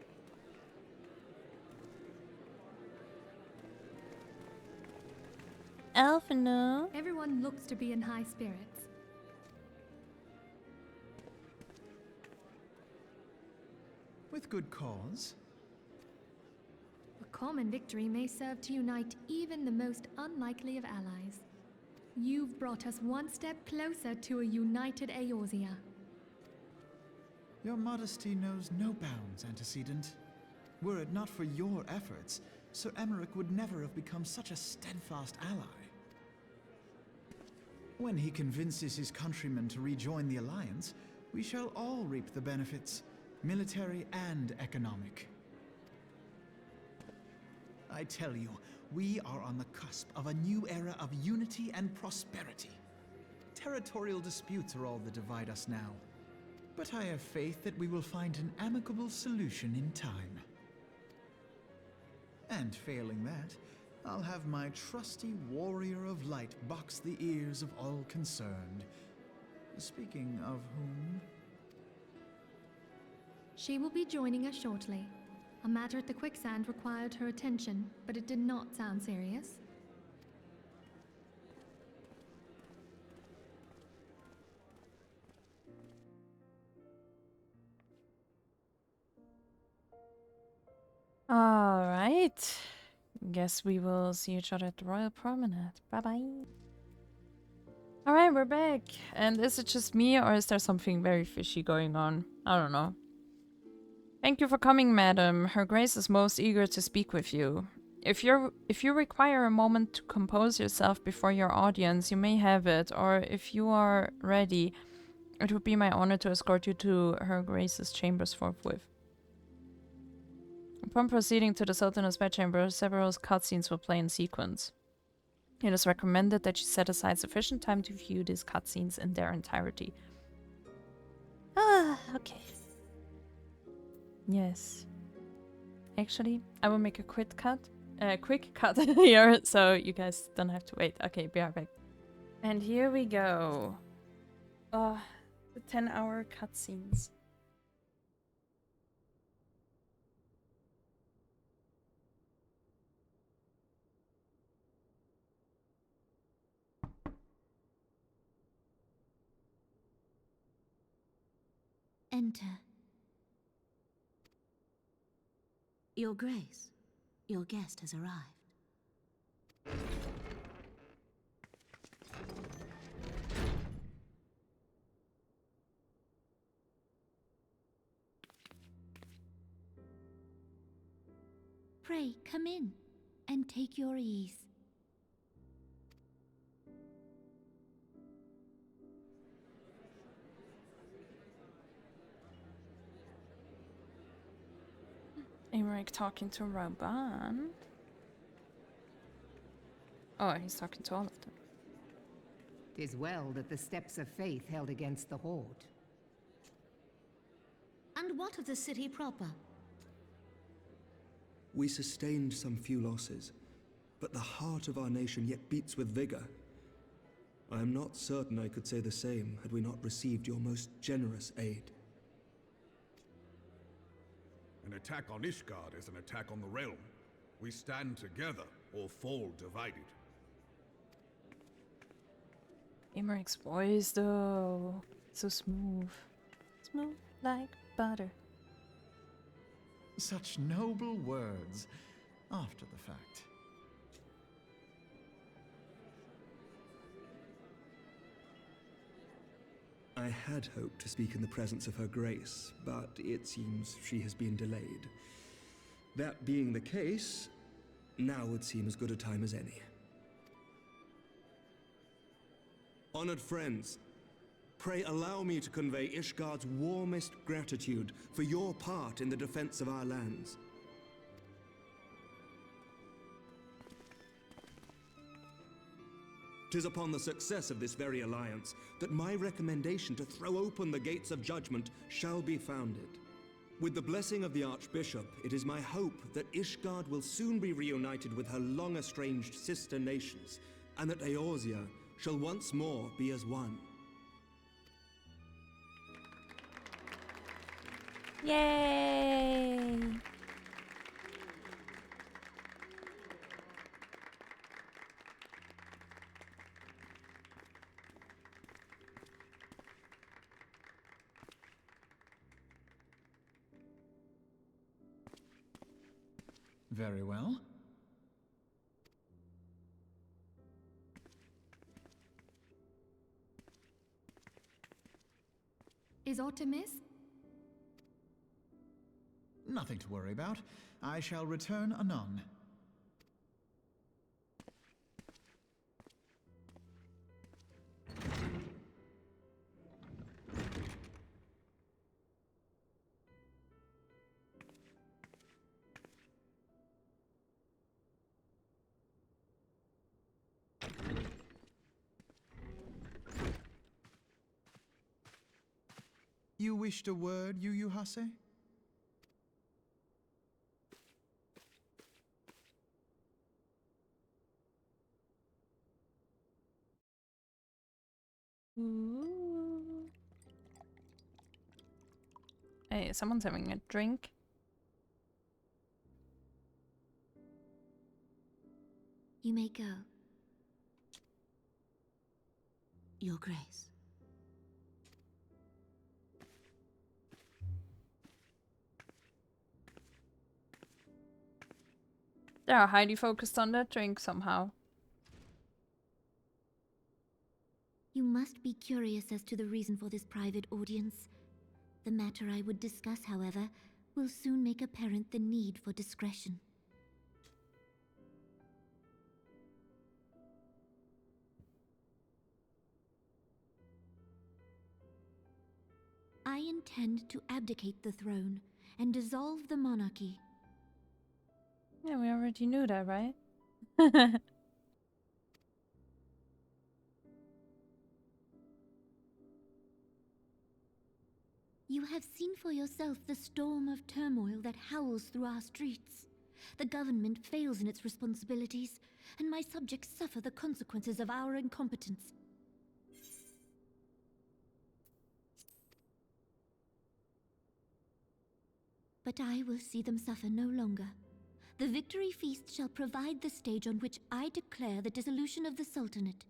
Alphina. Everyone looks to be in high spirits. With good cause. A common victory may serve to unite even the most unlikely of allies. You've brought us one step closer to a united Eorzea. Your modesty knows no bounds, antecedent. Were it not for your efforts, Sir Emmerich would never have become such a steadfast ally. When he convinces his countrymen to rejoin the Alliance, we shall all reap the benefits, military and economic. I tell you, we are on the cusp of a new era of unity and prosperity. Territorial disputes are all that divide us now. But I have faith that we will find an amicable solution in time. And failing that, I'll have my trusty Warrior of Light box the ears of all concerned. Speaking of whom... She will be joining us shortly. A matter at the quicksand required her attention, but it did not sound serious. Alright. Guess we will see each other at the Royal Promenade. Bye-bye. Alright, we're back. And is it just me or is there something very fishy going on? I don't know. Thank you for coming, madam. Her Grace is most eager to speak with you. If you require a moment to compose yourself before your audience, you may have it, or if you are ready, it would be my honor to escort you to Her Grace's chambers forthwith. Upon proceeding to the Sultan's bedchamber, several cutscenes will play in sequence. It is recommended that you set aside sufficient time to view these cutscenes in their entirety. Ah, okay. Yes. Actually, I will make a quick cut here, so you guys don't have to wait. Okay, be right back. And here we go. The 10-hour cutscenes. Enter. Your Grace, your guest has arrived. Pray, come in and take your ease. Emmerich talking to Raban. Oh, he's talking to all of them. 'Tis well that the steps of faith held against the Horde. And what of the city proper? We sustained some few losses, but the heart of our nation yet beats with vigor. I am not certain I could say the same had we not received your most generous aid. An attack on Ishgard is an attack on the realm. We stand together or fall divided. Imeric's voice, though. So smooth. Smooth like butter. Such noble words after the fact. I had hoped to speak in the presence of her grace, but it seems she has been delayed. That being the case, now would seem as good a time as any. Honored friends, pray allow me to convey Ishgard's warmest gratitude for your part in the defense of our lands. 'Tis upon the success of this very alliance that my recommendation to throw open the gates of judgment shall be founded. With the blessing of the Archbishop, it is my hope that Ishgard will soon be reunited with her long-estranged sister nations, and that Eorzea shall once more be as one. Yay! Very well. Is aught amiss? Nothing to worry about. I shall return anon. You wished a word, Yu Hase? Ooh. Hey, someone's having a drink. You may go. Your Grace. They're highly focused on that drink somehow. You must be curious as to the reason for this private audience. The matter I would discuss, however, will soon make apparent the need for discretion. I intend to abdicate the throne and dissolve the monarchy. Yeah, we already knew that, right? You have seen for yourself the storm of turmoil that howls through our streets. The government fails in its responsibilities, and my subjects suffer the consequences of our incompetence. But I will see them suffer no longer. The victory feast shall provide the stage on which I declare the dissolution of the Sultanate.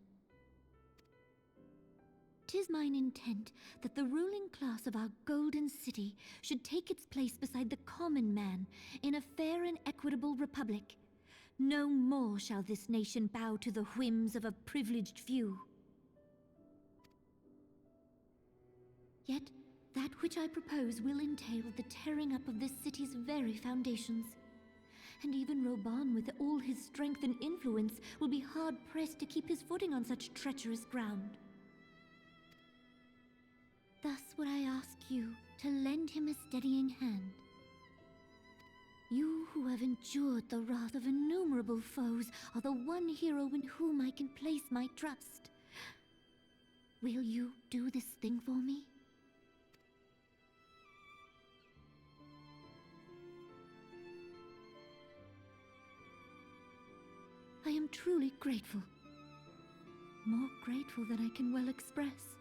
'Tis mine intent that the ruling class of our golden city should take its place beside the common man in a fair and equitable republic. No more shall this nation bow to the whims of a privileged few. Yet, that which I propose will entail the tearing up of this city's very foundations. And even Reborn, with all his strength and influence, will be hard-pressed to keep his footing on such treacherous ground. Thus would I ask you to lend him a steadying hand. You who have endured the wrath of innumerable foes are the one hero in whom I can place my trust. Will you do this thing for me? truly grateful. More grateful than I can well express.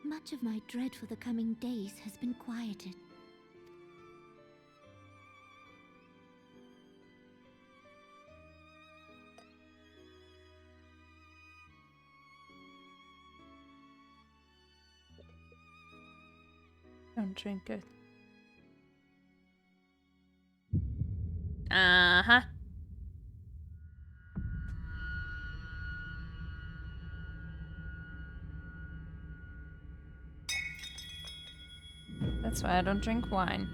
Much of my dread for the coming days has been quieted. Don't drink it. Uh-huh. That's why I don't drink wine.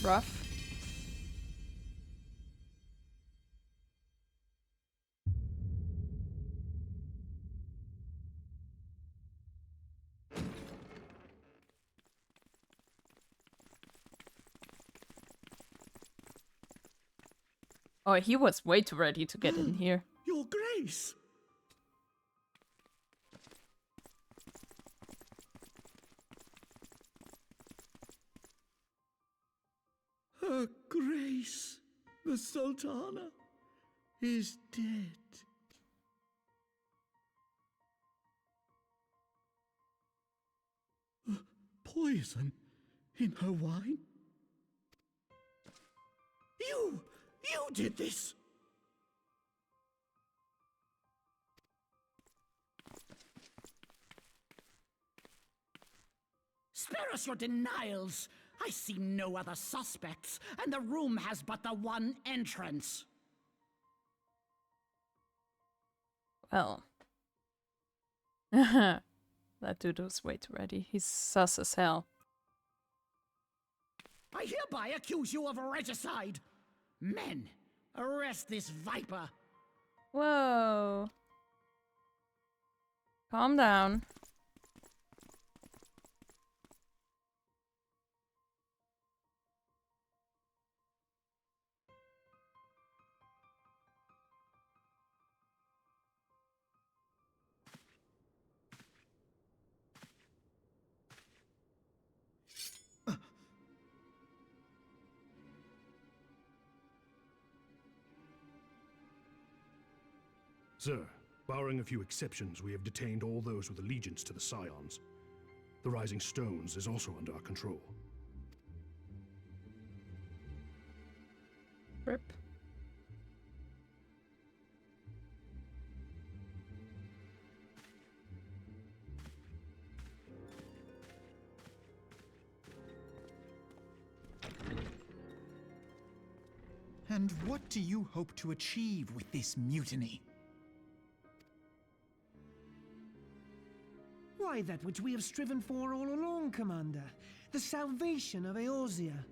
Rough. Oh, he was way too ready to get in here. Your Grace! Her Grace, the Sultana, is dead. Poison in her wine? You did this! Spare us your denials! I see no other suspects, and the room has but the one entrance. Well. That dude was way too ready. He's sus as hell. I hereby accuse you of regicide. Men, arrest this viper. Whoa. Calm down. Sir, barring a few exceptions, we have detained all those with allegiance to the Scions. The Rising Stones is also under our control. Rip. And what do you hope to achieve with this mutiny? Why, that which we have striven for all along, Commander. The salvation of Eorzea.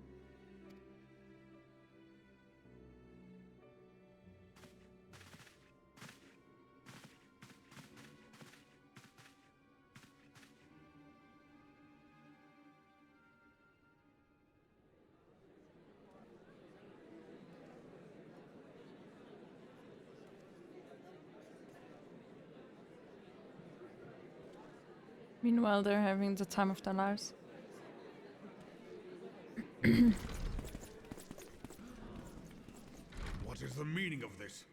Meanwhile, they're having the time of their lives. What is the meaning of this?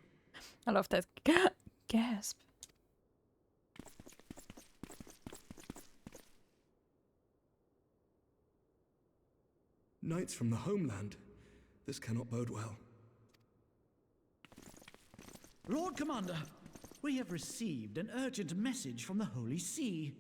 I love that gasp. Knights from the homeland. This cannot bode well. Lord Commander, we have received an urgent message from the Holy See.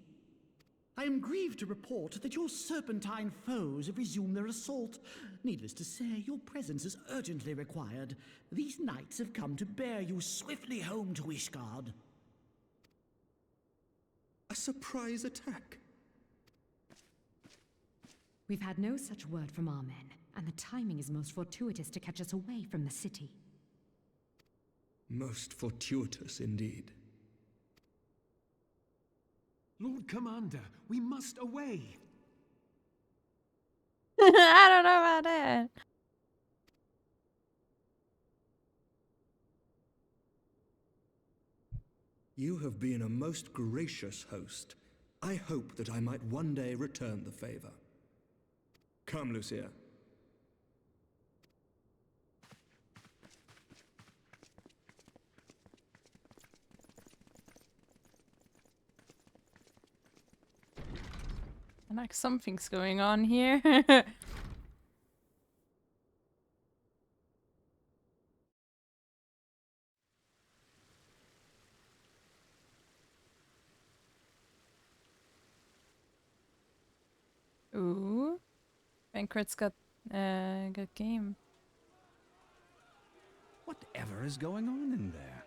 I am grieved to report that your serpentine foes have resumed their assault. Needless to say, your presence is urgently required. These knights have come to bear you swiftly home to Ishgard. A surprise attack? We've had no such word from our men, and the timing is most fortuitous to catch us away from the city. Most fortuitous indeed. Lord Commander, we must away. I don't know about that. You have been a most gracious host. I hope that I might one day return the favor. Come, Lucia. Like something's going on here. Ooh. Banquet's got game. Whatever is going on in there?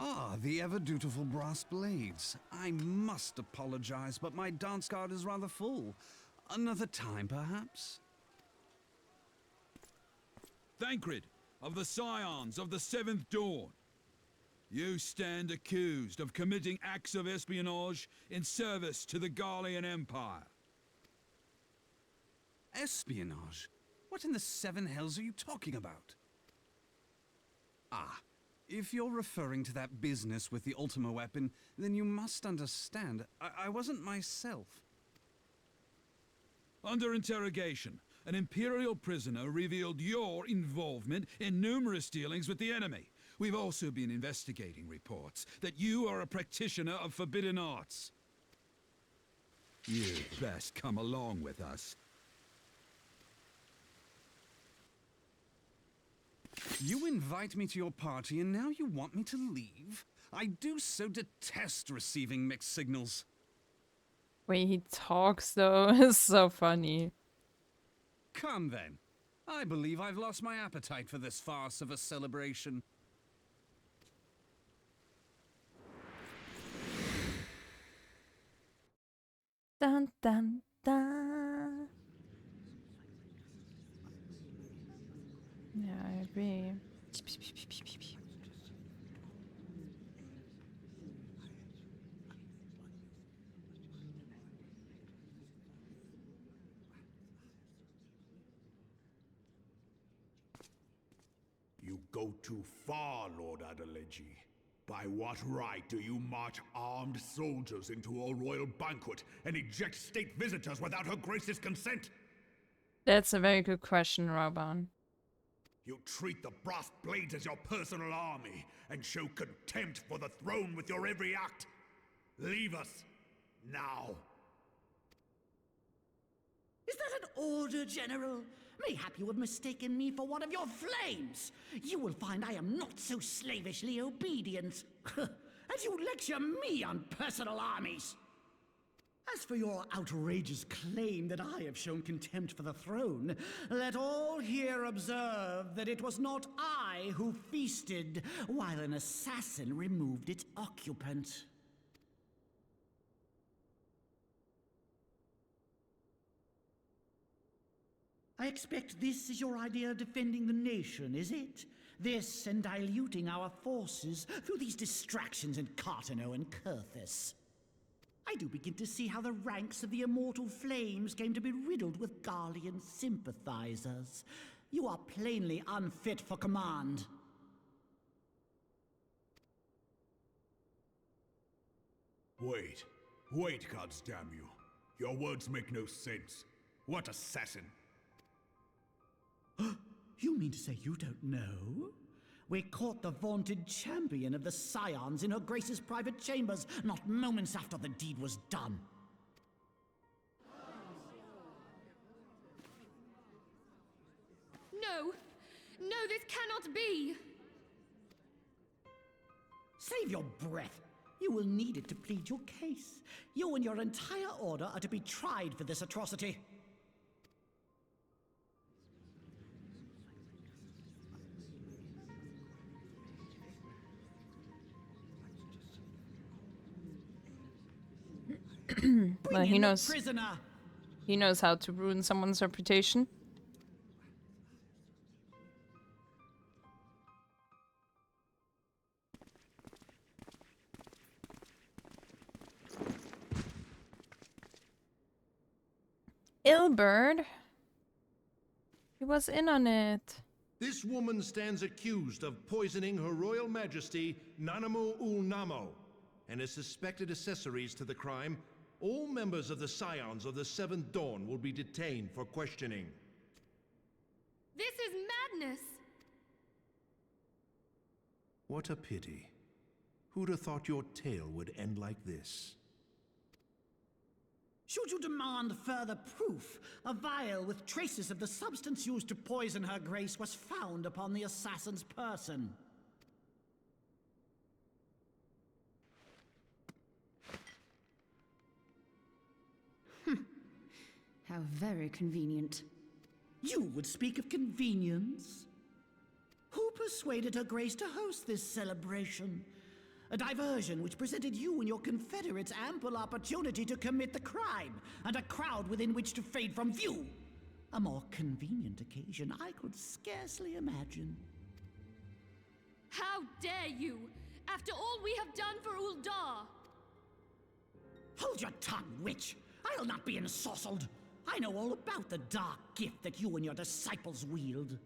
Ah, the ever-dutiful brass blades. I must apologize, but my dance card is rather full. Another time, perhaps? Thancred, of the Scions of the Seventh Dawn. You stand accused of committing acts of espionage in service to the Garlean Empire. Espionage? What in the seven hells are you talking about? Ah, if you're referring to that business with the Ultima weapon, then you must understand, I wasn't myself. Under interrogation, an Imperial prisoner revealed your involvement in numerous dealings with the enemy. We've also been investigating reports that you are a practitioner of forbidden arts. You'd best come along with us. You invite me to your party and now you want me to leave? I do so detest receiving mixed signals. Way he talks though is so funny. Come then. I believe I've lost my appetite for this farce of a celebration. Dun dun dun. Yeah, I agree. You go too far, Lord Adeleji. By what right do you march armed soldiers into a royal banquet and eject state visitors without her grace's consent? That's a very good question, Reborn. You treat the brass blades as your personal army and show contempt for the throne with your every act. Leave us now. Is that an order, General? Mayhap you have mistaken me for one of your flames. You will find I am not so slavishly obedient. As you lecture me on personal armies. As for your outrageous claim that I have shown contempt for the throne, let all here observe that it was not I who feasted, while an assassin removed its occupant. I expect this is your idea of defending the nation, is it? This and diluting our forces through these distractions in Cartano and Kurthus. I do begin to see how the ranks of the Immortal Flames came to be riddled with Garlean sympathizers. You are plainly unfit for command. Wait, gods damn you. Your words make no sense. What assassin? You mean to say you don't know? We caught the vaunted champion of the Scions in her Grace's private chambers, not moments after the deed was done. No! No, this cannot be! Save your breath. You will need it to plead your case. You and your entire order are to be tried for this atrocity. Well, he knows. Prisoner. He knows how to ruin someone's reputation. Ilberd. He was in on it. This woman stands accused of poisoning Her Royal Majesty Nanamu ul Namo, and as suspected accessories to the crime, all members of the Scions of the Seventh Dawn will be detained for questioning. This is madness! What a pity. Who'd have thought your tale would end like this? Should you demand further proof, a vial with traces of the substance used to poison her grace was found upon the assassin's person. How very convenient. You would speak of convenience? Who persuaded her grace to host this celebration? A diversion which presented you and your confederates ample opportunity to commit the crime, and a crowd within which to fade from view. A more convenient occasion I could scarcely imagine. How dare you! After all we have done for Uldar! Hold your tongue, witch! I'll not be ensorcelled! I know all about the dark gift that you and your disciples wield.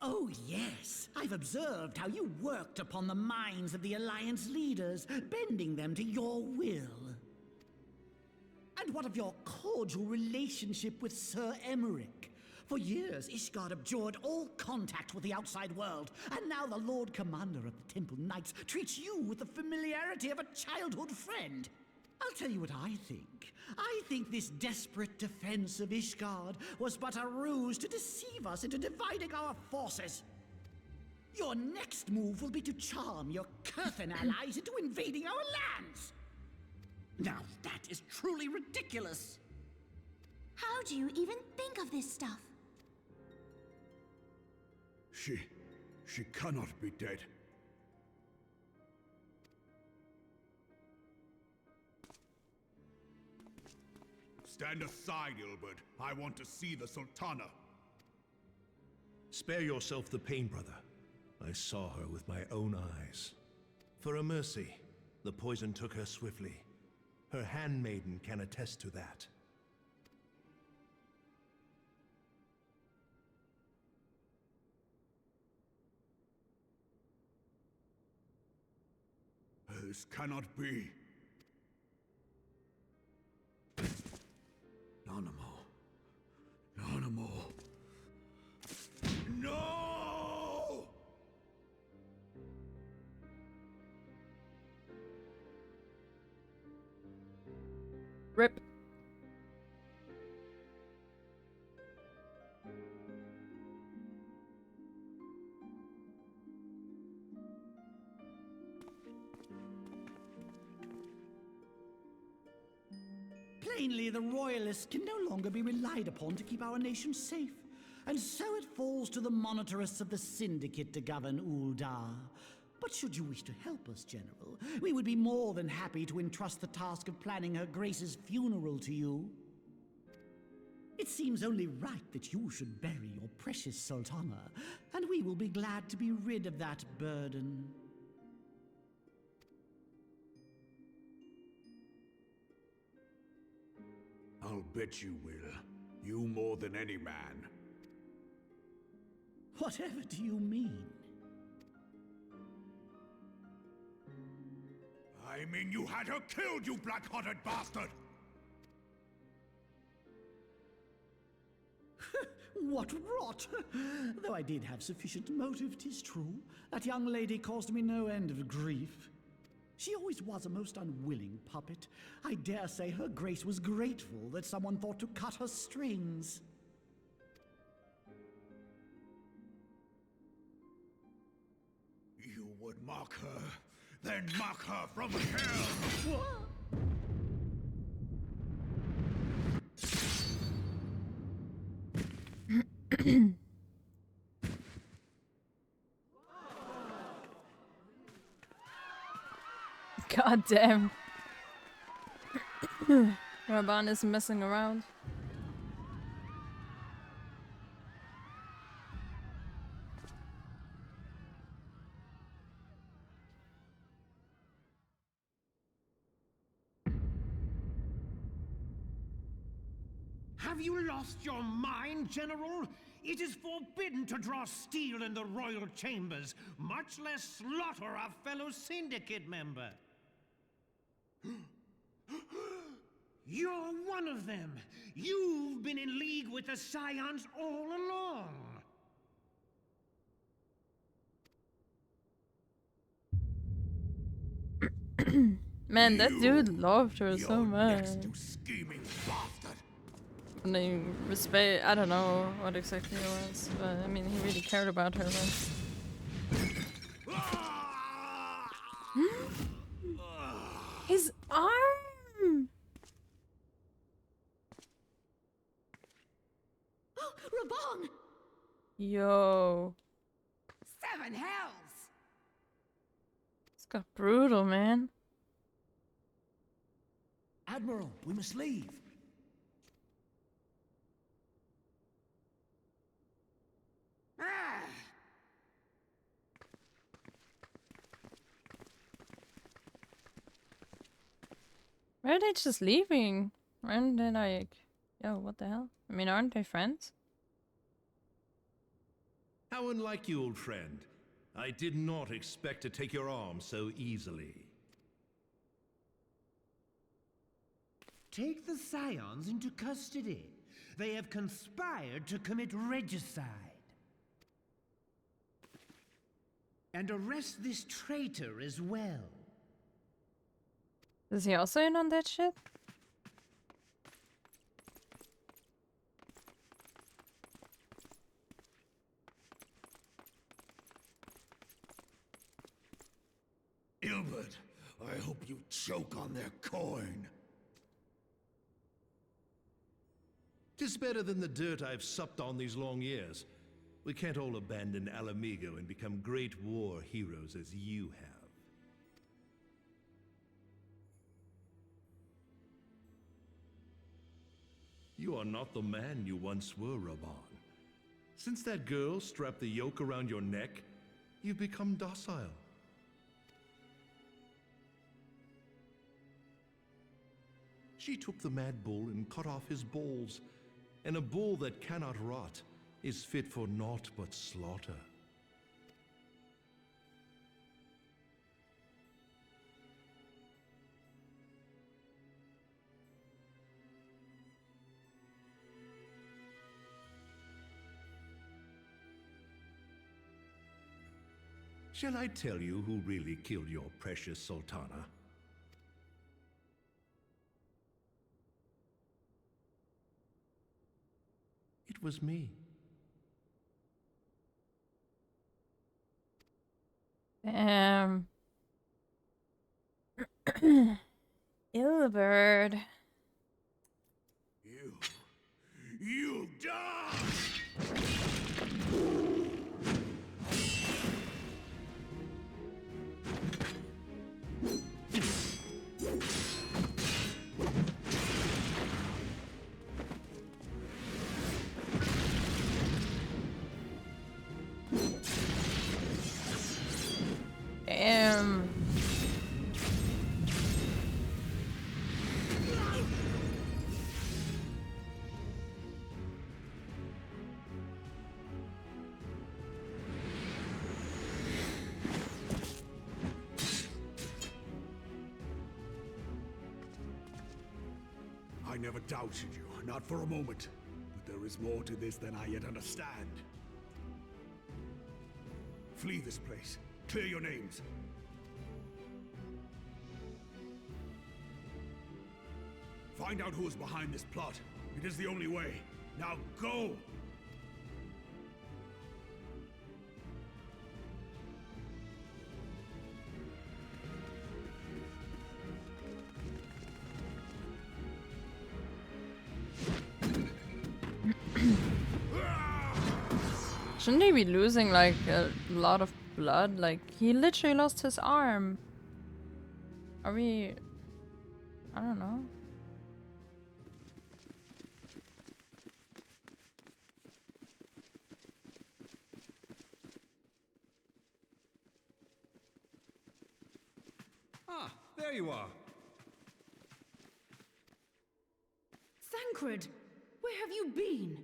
Oh yes, I've observed how you worked upon the minds of the Alliance leaders, bending them to your will. And what of your cordial relationship with Sir Emmerich? For years, Ishgard abjured all contact with the outside world, and now the Lord Commander of the Temple Knights treats you with the familiarity of a childhood friend. I'll tell you what I think. I think this desperate defense of Ishgard was but a ruse to deceive us into dividing our forces. Your next move will be to charm your Kurthan allies into invading our lands. Now that is truly ridiculous. How do you even think of this stuff? She cannot be dead. Stand aside, Ilbert. I want to see the Sultana. Spare yourself the pain, brother. I saw her with my own eyes. For a mercy, the poison took her swiftly. Her handmaiden can attest to that. This cannot be. Nanamo. No! Rip. Plainly, the Royalists can no longer be relied upon to keep our nation safe. And so it falls to the monitorists of the Syndicate to govern Uldar. But should you wish to help us, General, we would be more than happy to entrust the task of planning Her Grace's funeral to you. It seems only right that you should bury your precious Sultana, and we will be glad to be rid of that burden. I'll bet you will. You more than any man. Whatever do you mean? I mean you had her killed, you black-hearted bastard! What rot! Though I did have sufficient motive, 'tis true. That young lady caused me no end of grief. She always was a most unwilling puppet. I dare say Her Grace was grateful that someone thought to cut her strings. You would mock her, then mock her from hell! What? God damn. Raban is messing around. Have you lost your mind, General? It is forbidden to draw steel in the royal chambers, much less slaughter a fellow syndicate member. You're one of them. You've been in league with the Scions all along. Man, that dude loved her so much. Scheming bastard. And they respect, I don't know what exactly it was, but I mean, he really cared about her then. His arm! Reborn! Yo. 7 hells! It's got brutal, man. Admiral, we must leave. Why are they just leaving? Aren't they like, yo, what the hell? I mean, aren't they friends? How unlike you, old friend. I did not expect to take your arm so easily. Take the Scions into custody. They have conspired to commit regicide. And arrest this traitor as well. Is he also in on that shit? Ilbert, I hope you choke on their coin. 'Tis better than the dirt I've supped on these long years. We can't all abandon Alamigo and become great war heroes as you have. You are not the man you once were, Reborn. Since that girl strapped the yoke around your neck, you've become docile. She took the mad bull and cut off his balls, and a bull that cannot rot is fit for naught but slaughter. Shall I tell you who really killed your precious Sultana? It was me. Damn. Ilbert. You die! Damn. I never doubted you, not for a moment. But there is more to this than I yet understand. Flee this place. Clear your names. Find out who is behind this plot. It is the only way. Now go! Shouldn't he be losing like a lot of blood? Like, he literally lost his arm. Are we... I don't know. Ah, there you are. Thancred! Where Where have you been?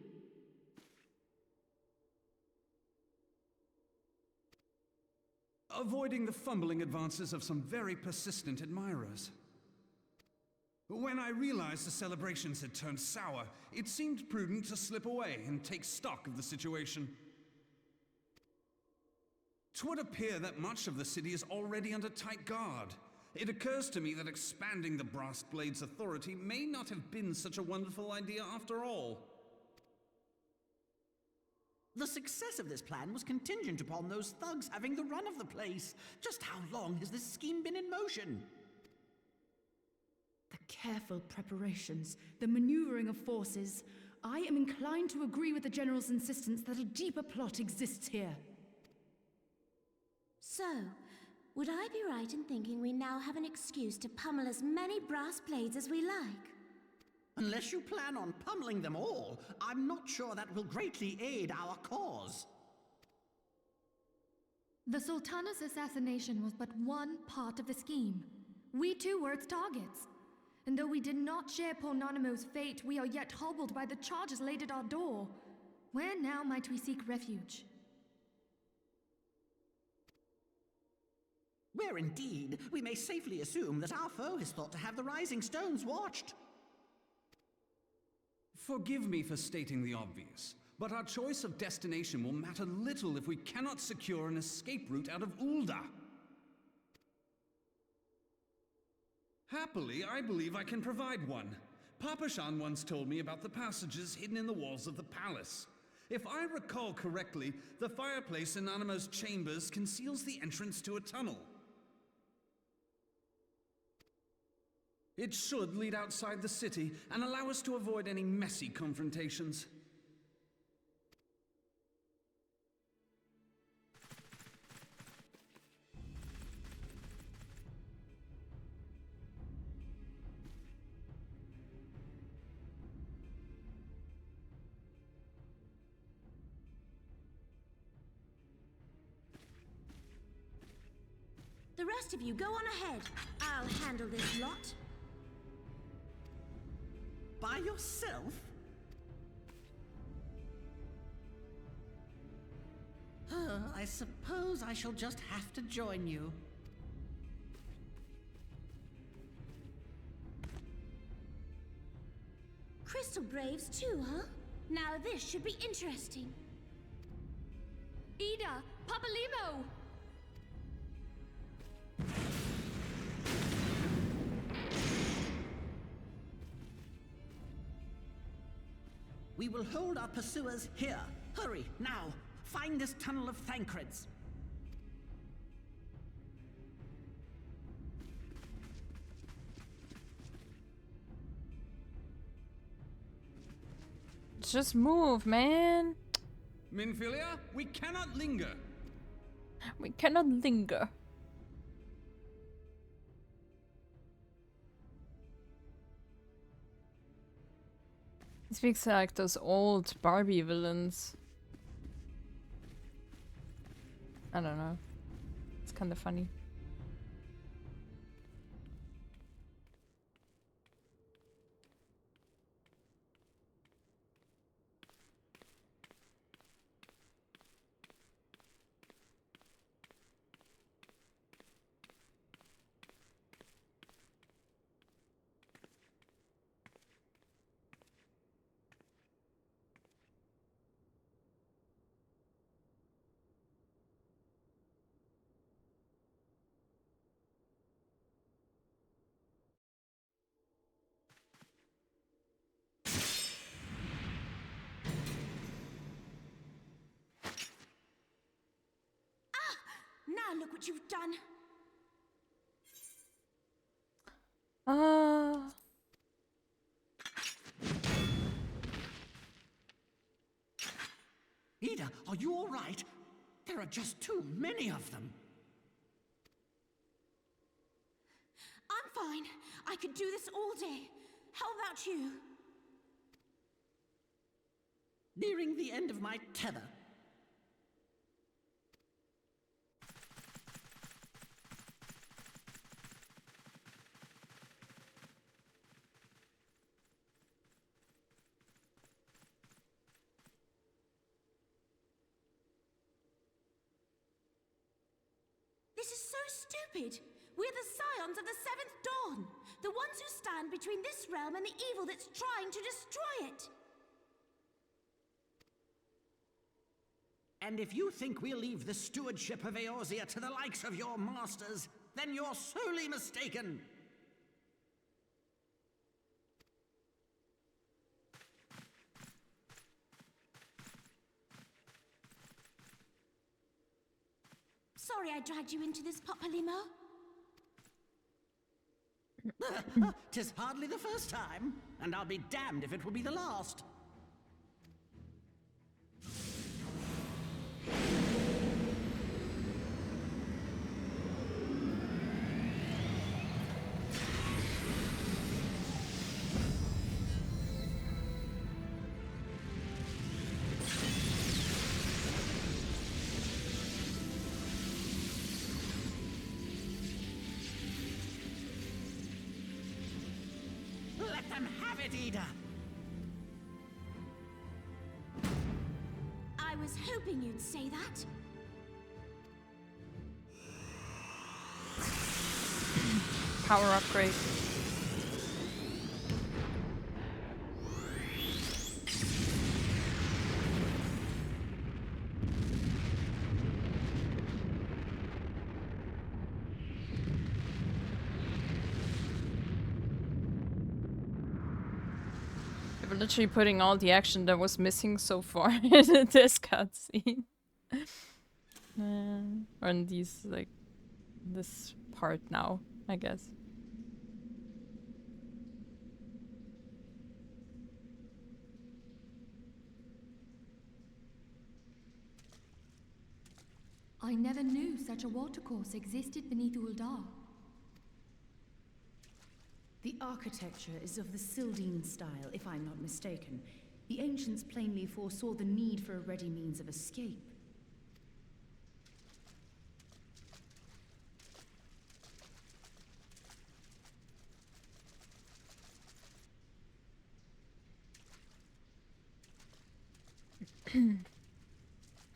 Avoiding the fumbling advances of some very persistent admirers. When I realized the celebrations had turned sour, it seemed prudent to slip away and take stock of the situation. 'Twould appear that much of the city is already under tight guard. It occurs to me that expanding the Brass Blade's authority may not have been such a wonderful idea after all. The success of this plan was contingent upon those thugs having the run of the place. Just how long has this scheme been in motion? The careful preparations, the maneuvering of forces. I am inclined to agree with the General's insistence that a deeper plot exists here. So, would I be right in thinking we now have an excuse to pummel as many brass blades as we like? Unless you plan on pummeling them all, I'm not sure that will greatly aid our cause. The Sultana's assassination was but one part of the scheme. We too were its targets. And though we did not share Ponanimo's fate, we are yet hobbled by the charges laid at our door. Where now might we seek refuge? Where indeed, we may safely assume that our foe is thought to have the Rising Stones watched. Forgive me for stating the obvious, but our choice of destination will matter little if we cannot secure an escape route out of Ulda. Happily, I believe I can provide one. Papa Shan once told me about the passages hidden in the walls of the palace. If I recall correctly, the fireplace in Animo's chambers conceals the entrance to a tunnel. It should lead outside the city and allow us to avoid any messy confrontations. The rest of you go on ahead. I'll handle this lot. By yourself? I suppose I shall just have to join you. Crystal Braves too, huh? Now this should be interesting. Ida! Papalimo! We will hold our pursuers here. Hurry, now! Find this tunnel of Thancreds. Just move, man. Minfilia, we cannot linger. We cannot linger. He speaks like those old Barbie villains. I don't know. It's kind of funny. Now look what you've done. Ida, are you all right? There are just too many of them. I'm fine. I could do this all day. How about you? Nearing the end of my tether. stupid. We're the scions of the Seventh Dawn, the ones who stand between this realm and the evil that's trying to destroy it. And if you think we'll leave the stewardship of Eorzea to the likes of your masters, then you're sorely mistaken. Sorry I dragged you into this, Papalymo. 'Tis hardly the first time, and I'll be damned if it will be the last. Let them have it, Ida! I was hoping you'd say that. Power upgrade. They were literally putting all the action that was missing so far into this cutscene. Or in these, like, this part now, I guess. I never knew such a watercourse existed beneath Uldar. The architecture is of the Sildine style, if I'm not mistaken. The ancients plainly foresaw the need for a ready means of escape.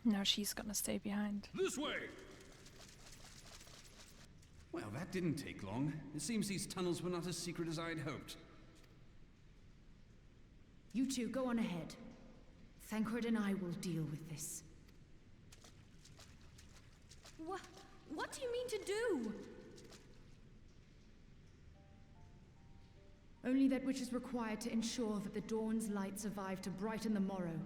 Now she's gonna stay behind. This way! Well, that didn't take long. It seems these tunnels were not as secret as I'd hoped. You two, go on ahead. Thancred and I will deal with this. What do you mean to do? Only that which is required to ensure that the dawn's light survive to brighten the morrow.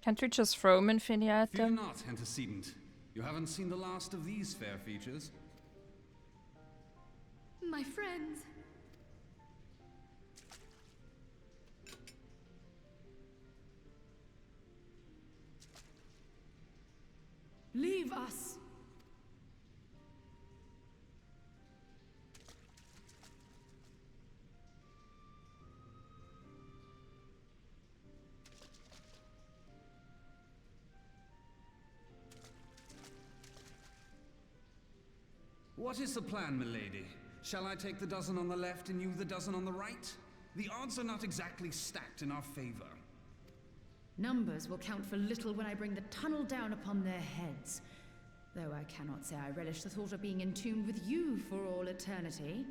Can't we just throw him Infinia at Fear them? not, antecedent. You haven't seen the last of these fair features. My friends. Leave us! What is the plan, milady? Shall I take the dozen on the left and you the dozen on the right? The odds are not exactly stacked in our favor. Numbers will count for little when I bring the tunnel down upon their heads. Though I cannot say I relish the thought of being entombed with you for all eternity.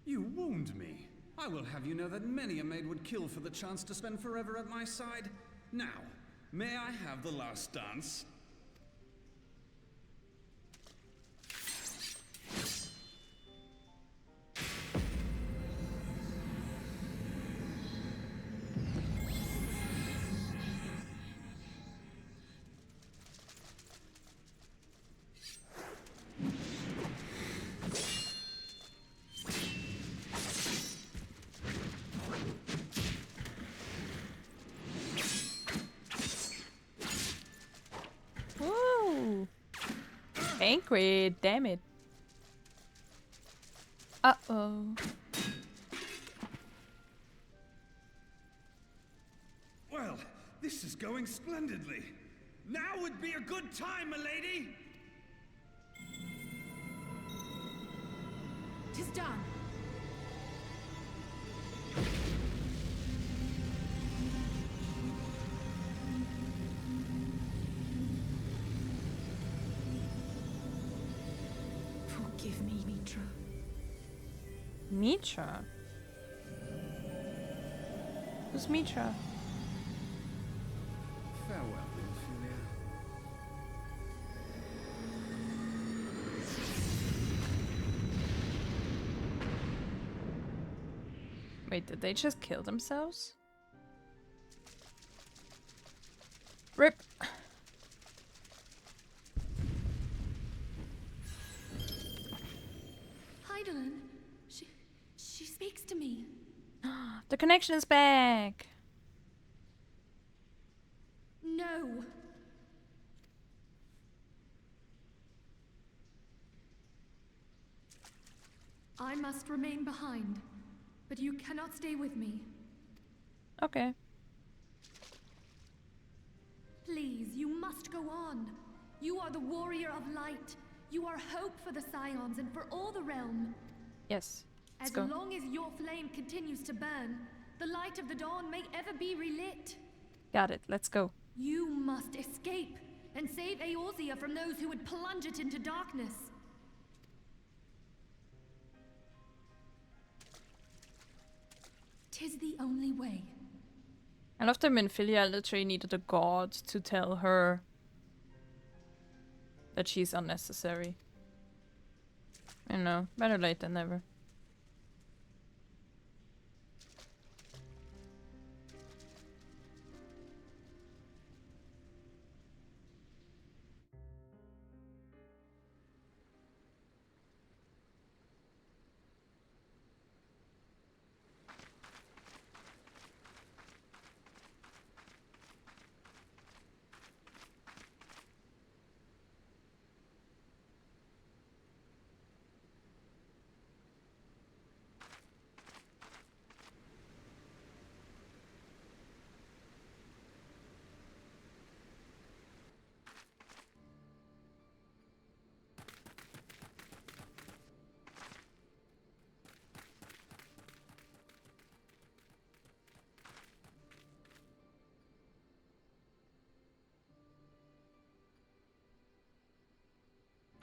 You wound me. I will have you know that many a maid would kill for the chance to spend forever at my side. Now, may I have the last dance? Banquet, damn it. Uh-oh. Well, this is going splendidly. Now would be a good time, milady! 'Tis done. Forgive me, Mitra. Mitra? Who's Mitra? Farewell, Ophelia. Wait, did they just kill themselves? RIP! Heidelin, she speaks to me. The connection is back! No. I must remain behind, but you cannot stay with me. Okay. Please, you must go on. You are the warrior of light. You are hope for the Scions and for all the realm. Yes. Let's As go. long as your flame continues to burn, the light of the dawn may ever be relit. Got it. Let's go. You must escape and save Eorzea from those who would plunge it into darkness. Tis the only way. I love that Minfilia literally needed a god to tell her that she's unnecessary. You know, better late than never.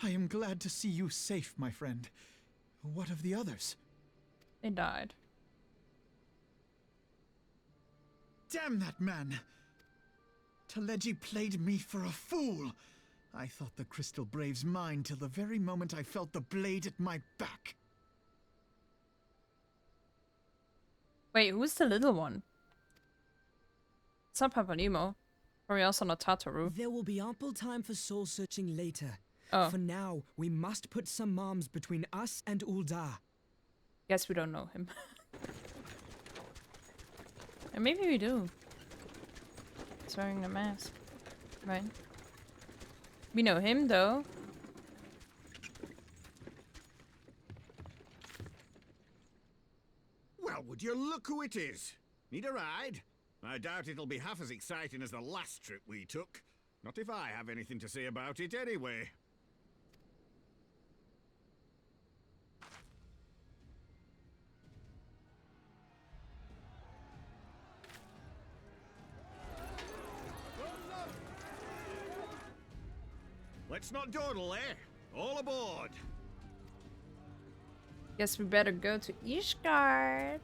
I am glad to see you safe, my friend. What of the others? They died. Damn that man! Teleji played me for a fool! I thought the Crystal Brave's mine till the very moment I felt the blade at my back. Wait, who's the little one? It's not Papanimo. Or also not Tataru. There will be ample time for soul searching later. Oh. For now, we must put some moms between us and Ul'dah. Guess we don't know him. And maybe we do. He's wearing a mask. Right? We know him though. Well, would you look who it is? Need a ride? I doubt it'll be half as exciting as the last trip we took. Not if I have anything to say about it anyway. Let's not dawdle, eh? All aboard! Guess we better go to Ishgard.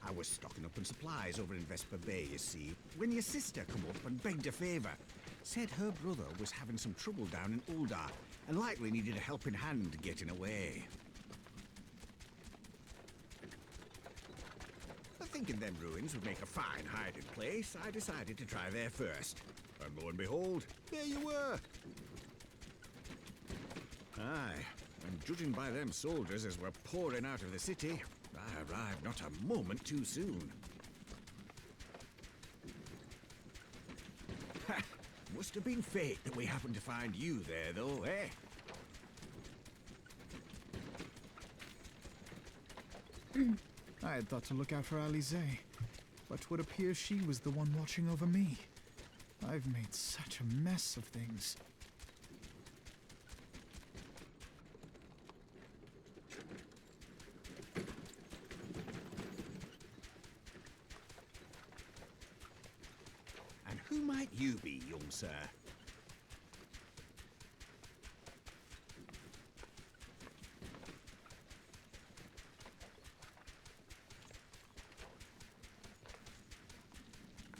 I was stocking up on supplies over in Vesper Bay, you see, when your sister come up and begged a favour. Said her brother was having some trouble down in Ul'dah, and likely needed a helping hand getting away. Thinking them ruins would make a fine hiding place, I decided to try there first. And lo and behold, there you were. Aye, and judging by them soldiers as were pouring out of the city, I arrived not a moment too soon. Ha! Must have been fate that we happened to find you there, though, eh? I had thought to look out for Alize, but would appear she was the one watching over me. I've made such a mess of things. And who might you be, young sir?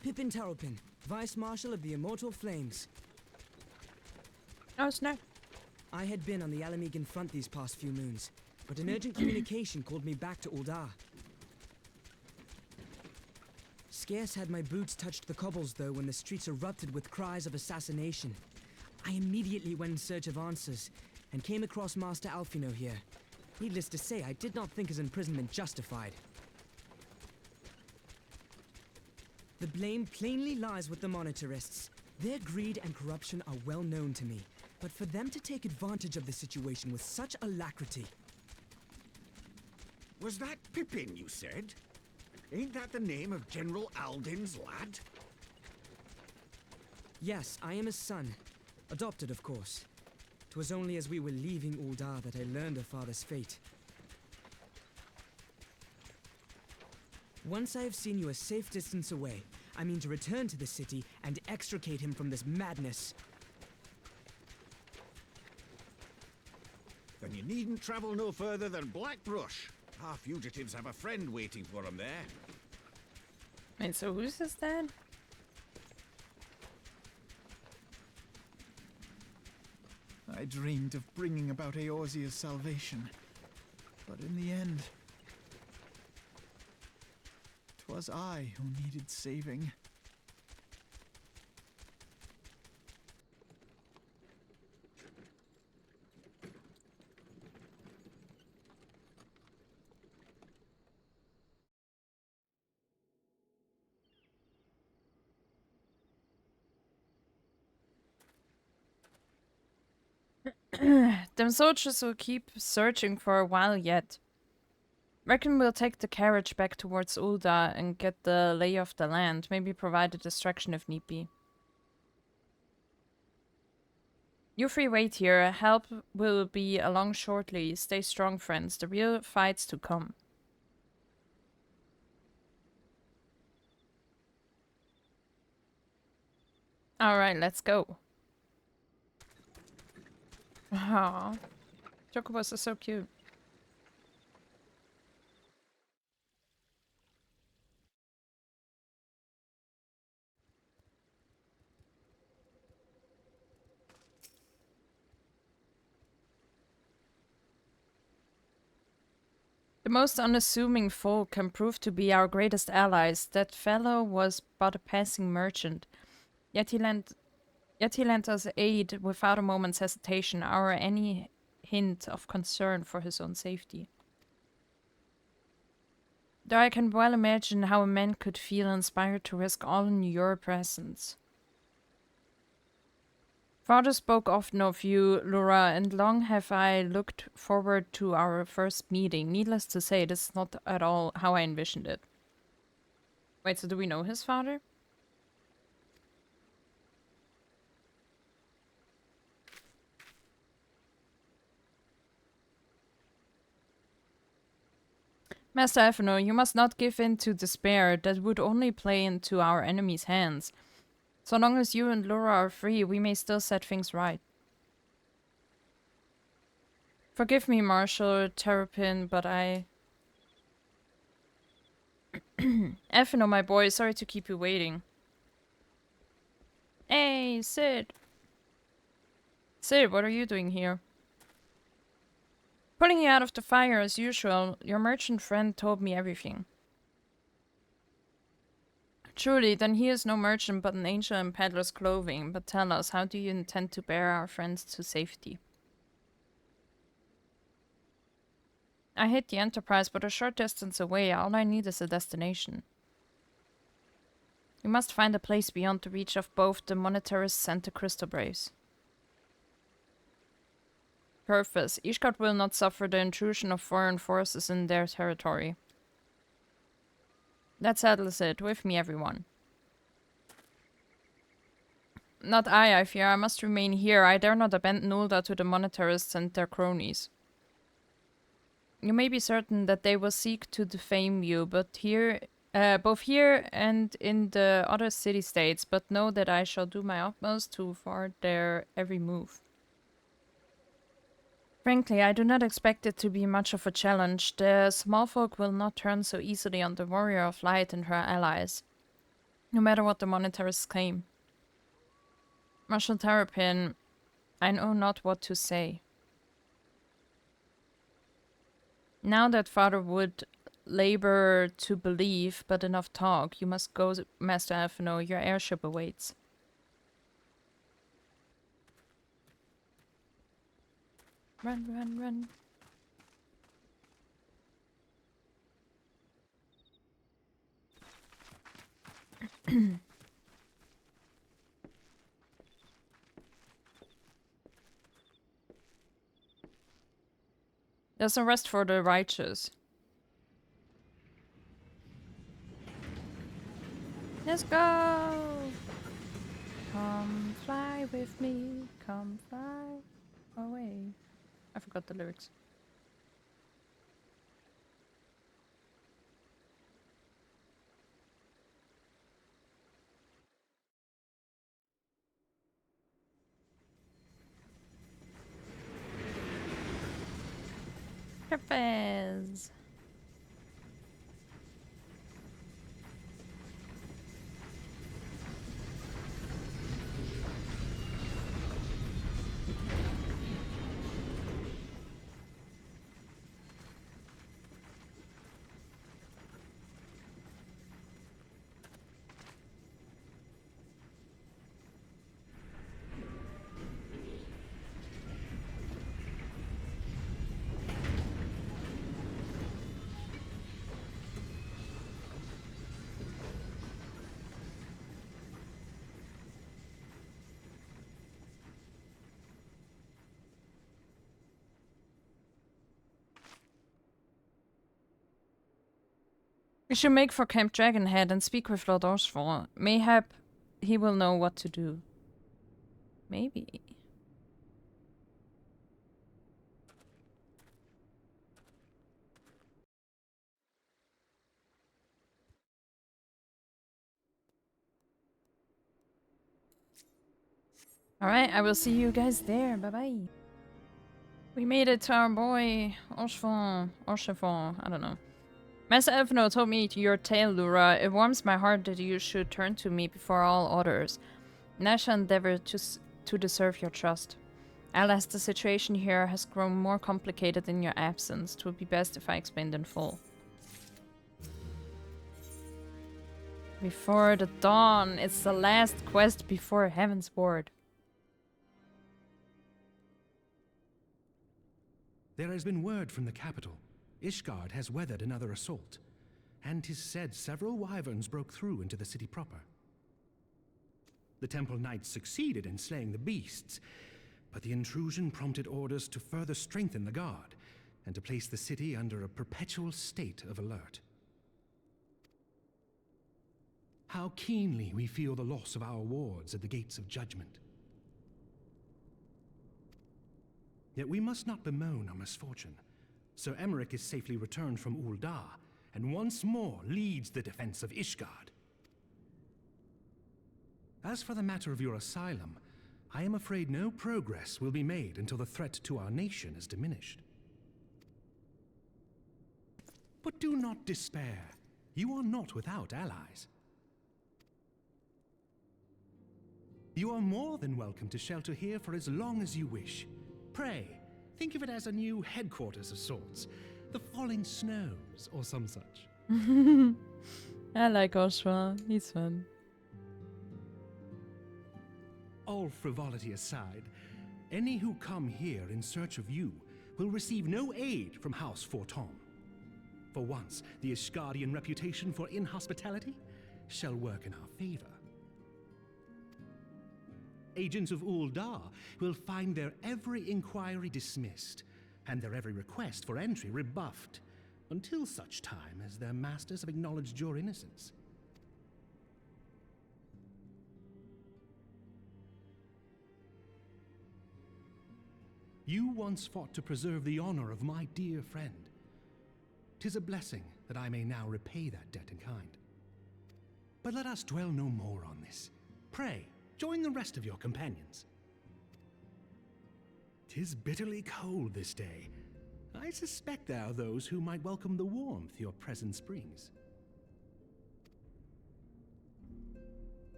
Pippin Taropin, Vice Marshal of the Immortal Flames. Oh, snap. I had been on the Alamegan front these past few moons, but an urgent communication called me back to Uldar. Scarce had my boots touched the cobbles, though, when the streets erupted with cries of assassination. I immediately went in search of answers, and came across Master Alfino here. Needless to say, I did not think his imprisonment justified. The blame plainly lies with the Monitarists. Their greed and corruption are well known to me, but for them to take advantage of the situation with such alacrity... Was that Pippin, you said? Ain't that the name of General Alden's lad? Yes, I am his son. Adopted, of course. 'Twas only as we were leaving Uldar that I learned of father's fate. Once I have seen you a safe distance away, I mean to return to the city and extricate him from this madness. Then you needn't travel no further than Blackbrush. Our fugitives have a friend waiting for them there. Wait, so who's his dad? I dreamed of bringing about Eorzea's salvation, but in the end, 'twas I who needed saving. Them soldiers will keep searching for a while yet. Reckon we'll take the carriage back towards Ulda and get the lay of the land, maybe provide a distraction if need be. You three wait here, help will be along shortly. Stay strong, friends, the real fight's to come. Alright, let's go. Aww. Chocobos are so cute. The most unassuming folk can prove to be our greatest allies. That fellow was but a passing merchant. Yet he lent us aid without a moment's hesitation, or any hint of concern for his own safety. Though I can well imagine how a man could feel inspired to risk all in your presence. Father spoke often of you, Lura, and long have I looked forward to our first meeting. Needless to say, this is not at all how I envisioned it. Wait, so do we know his father? Master Alfino, you must not give in to despair. That would only play into our enemy's hands. So long as you and Laura are free, we may still set things right. Forgive me, Marshal Terrapin, but I... Alfino, my boy, sorry to keep you waiting. Hey, Sid! Sid, what are you doing here? Pulling you out of the fire as usual. Your merchant friend told me everything. Truly, then he is no merchant but an angel in peddler's clothing. But tell us, how do you intend to bear our friends to safety? I hit the Enterprise, but a short distance away. All I need is a destination. We must find a place beyond the reach of both the monetarists and the Crystal Braves. Purpose. Ishgard will not suffer the intrusion of foreign forces in their territory. That settles it. With me, everyone. Not I fear. I must remain here. I dare not abandon Ulda to the monetarists and their cronies. You may be certain that they will seek to defame you, but here, both here and in the other city-states, but know that I shall do my utmost to thwart their every move. Frankly, I do not expect it to be much of a challenge. The small folk will not turn so easily on the Warrior of Light and her allies, no matter what the monetarists claim. Marshal Terrapin, I know not what to say. Now that Father would labor to believe, but enough talk, you must go, Master Alphino. Your airship awaits. Run, run, run. There's a rest for the righteous. Let's go! Come fly with me, come fly away. I forgot the lyrics. Purpose. We should make for Camp Dragonhead and speak with Lord Orsval. Mayhap he will know what to do. Maybe. Alright, I will see you guys there. Bye-bye. We made it to our boy, Orsval, I don't know. Master Alphino told me your tale, Lura. It warms my heart that you should turn to me before all others. And I shall endeavor to deserve your trust. Alas, the situation here has grown more complicated in your absence. It would be best if I explained in full. Before the dawn. It's the last quest before heavensward. There has been word from the capital. Ishgard has weathered another assault, and 'tis said several wyverns broke through into the city proper. The temple knights succeeded in slaying the beasts, but the intrusion prompted orders to further strengthen the guard, and to place the city under a perpetual state of alert. How keenly we feel the loss of our wards at the gates of judgment. Yet we must not bemoan our misfortune. Sir Emmerich is safely returned from Ulda, and once more leads the defense of Ishgard. As for the matter of your asylum, I am afraid no progress will be made until the threat to our nation is diminished. But do not despair. You are not without allies. You are more than welcome to shelter here for as long as you wish. Pray, think of it as a new headquarters of sorts. The falling snows, or some such. I like Oshwa. He's fun. All frivolity aside, any who come here in search of you will receive no aid from House Forton. For once, the Ishgardian reputation for inhospitality shall work in our favor. Agents of Uldar will find their every inquiry dismissed, and their every request for entry rebuffed, until such time as their masters have acknowledged your innocence. You once fought to preserve the honor of my dear friend. 'Tis a blessing that I may now repay that debt in kind. But let us dwell no more on this. Pray, join the rest of your companions. 'Tis bitterly cold this day. I suspect there are those who might welcome the warmth your presence brings.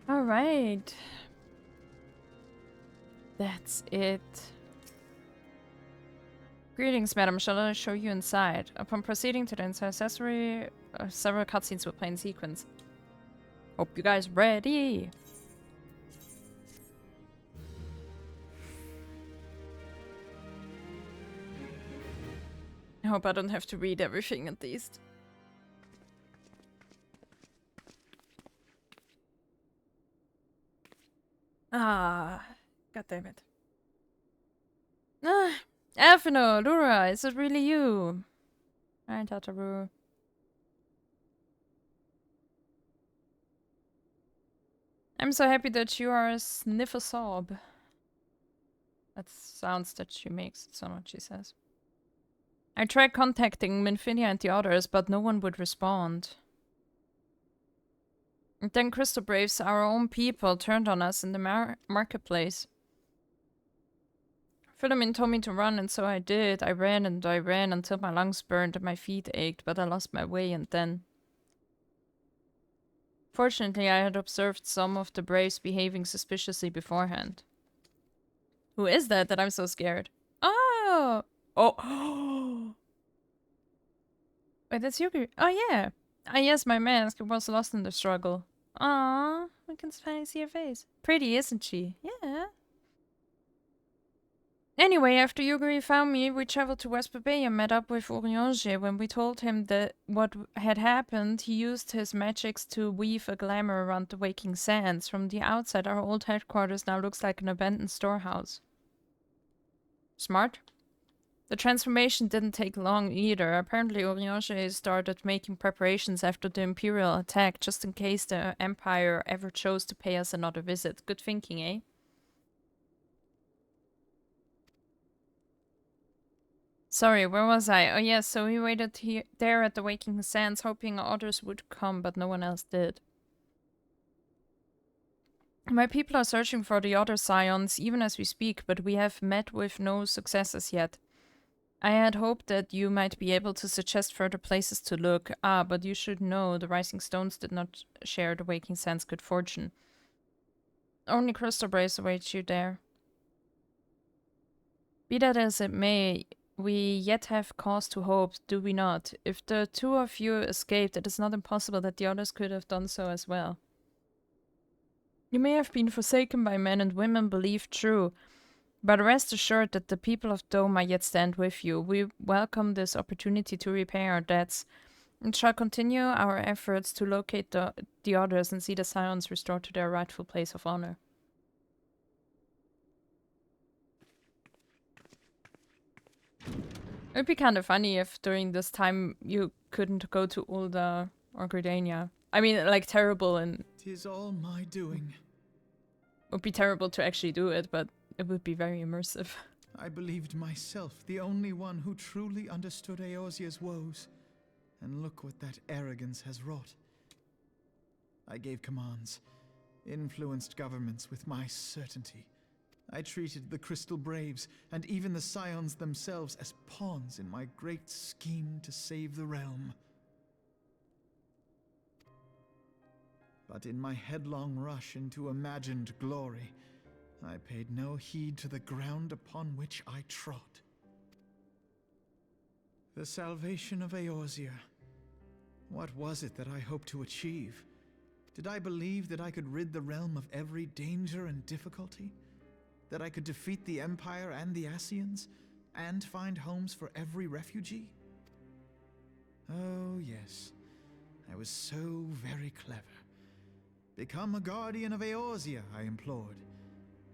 All right. That's it. Greetings, madam. Shall I show you inside? Upon proceeding to the inside accessory, several cutscenes will play in sequence. Hope you guys ready. I hope I don't have to read everything at least. Ah, god damn it. Ah, Elfino, Lura, is it really you? Hi, Tataru. I'm so happy that you are a sniffer sob. That sounds that she makes. It's not what she says. I tried contacting Minfinia and the others, but no one would respond. And then Crystal Braves, our own people, turned on us in the marketplace. Philomin told me to run, and so I did. I ran and I ran until my lungs burned and my feet ached, but I lost my way and then... Fortunately, I had observed some of the Braves behaving suspiciously beforehand. Who is that I'm so scared? Oh! Oh! Wait, that's Yuki. Oh, yeah. Ah, yes, my mask was lost in the struggle. Aww, I can finally see her face. Pretty, isn't she? Yeah. Anyway, after Yuguri found me, we traveled to West Bay and met up with Urianger. When we told him that what had happened, he used his magics to weave a glamour around the waking sands. From the outside, our old headquarters now looks like an abandoned storehouse. Smart. The transformation didn't take long either. Apparently Urianger started making preparations after the Imperial attack, just in case the Empire ever chose to pay us another visit. Good thinking, eh? Sorry, where was I? Oh yes, so we waited there at the Waking Sands, hoping others would come, but no one else did. My people are searching for the other scions, even as we speak, but we have met with no successes yet. I had hoped that you might be able to suggest further places to look. Ah, but you should know the Rising Stones did not share the Waking Sands' good fortune. Only Crystal Brace awaits you there. Be that as it may, we yet have cause to hope, do we not? If the two of you escaped, it is not impossible that the others could have done so as well. You may have been forsaken by men and women believed true, but rest assured that the people of Doma yet stand with you. We welcome this opportunity to repay our debts, and shall continue our efforts to locate the others and see the Scions restored to their rightful place of honor. It'd be kind of funny if during this time you couldn't go to Ulda or Gridania. I mean, like, terrible and... 'Tis all my doing. Would be terrible to actually do it, but it would be very immersive. I believed myself the only one who truly understood Eorzea's woes. And look what that arrogance has wrought. I gave commands, influenced governments with my certainty. I treated the Crystal Braves, and even the Scions themselves, as pawns in my great scheme to save the realm. But in my headlong rush into imagined glory, I paid no heed to the ground upon which I trod. The salvation of Eorzea. What was it that I hoped to achieve? Did I believe that I could rid the realm of every danger and difficulty? That I could defeat the Empire and the Ascians, and find homes for every refugee? Oh, yes. I was so very clever. Become a guardian of Eorzea, I implored,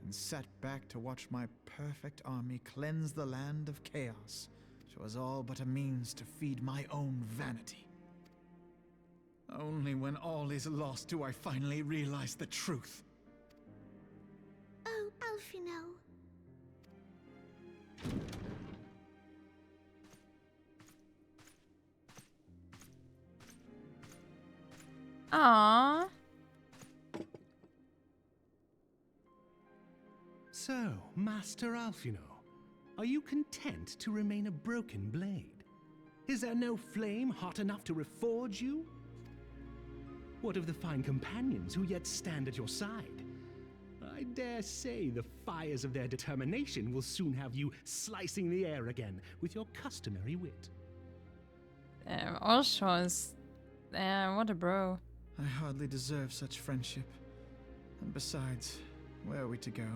and sat back to watch my perfect army cleanse the land of chaos, which was all but a means to feed my own vanity. Only when all is lost do I finally realize the truth. Oh, Alfino. Aww. So, Master Alfino, are you content to remain a broken blade? Is there no flame hot enough to reforge you? What of the fine companions who yet stand at your side? I dare say the fires of their determination will soon have you slicing the air again with your customary wit. Oshos. What a bro. I hardly deserve such friendship. And besides, where are we to go?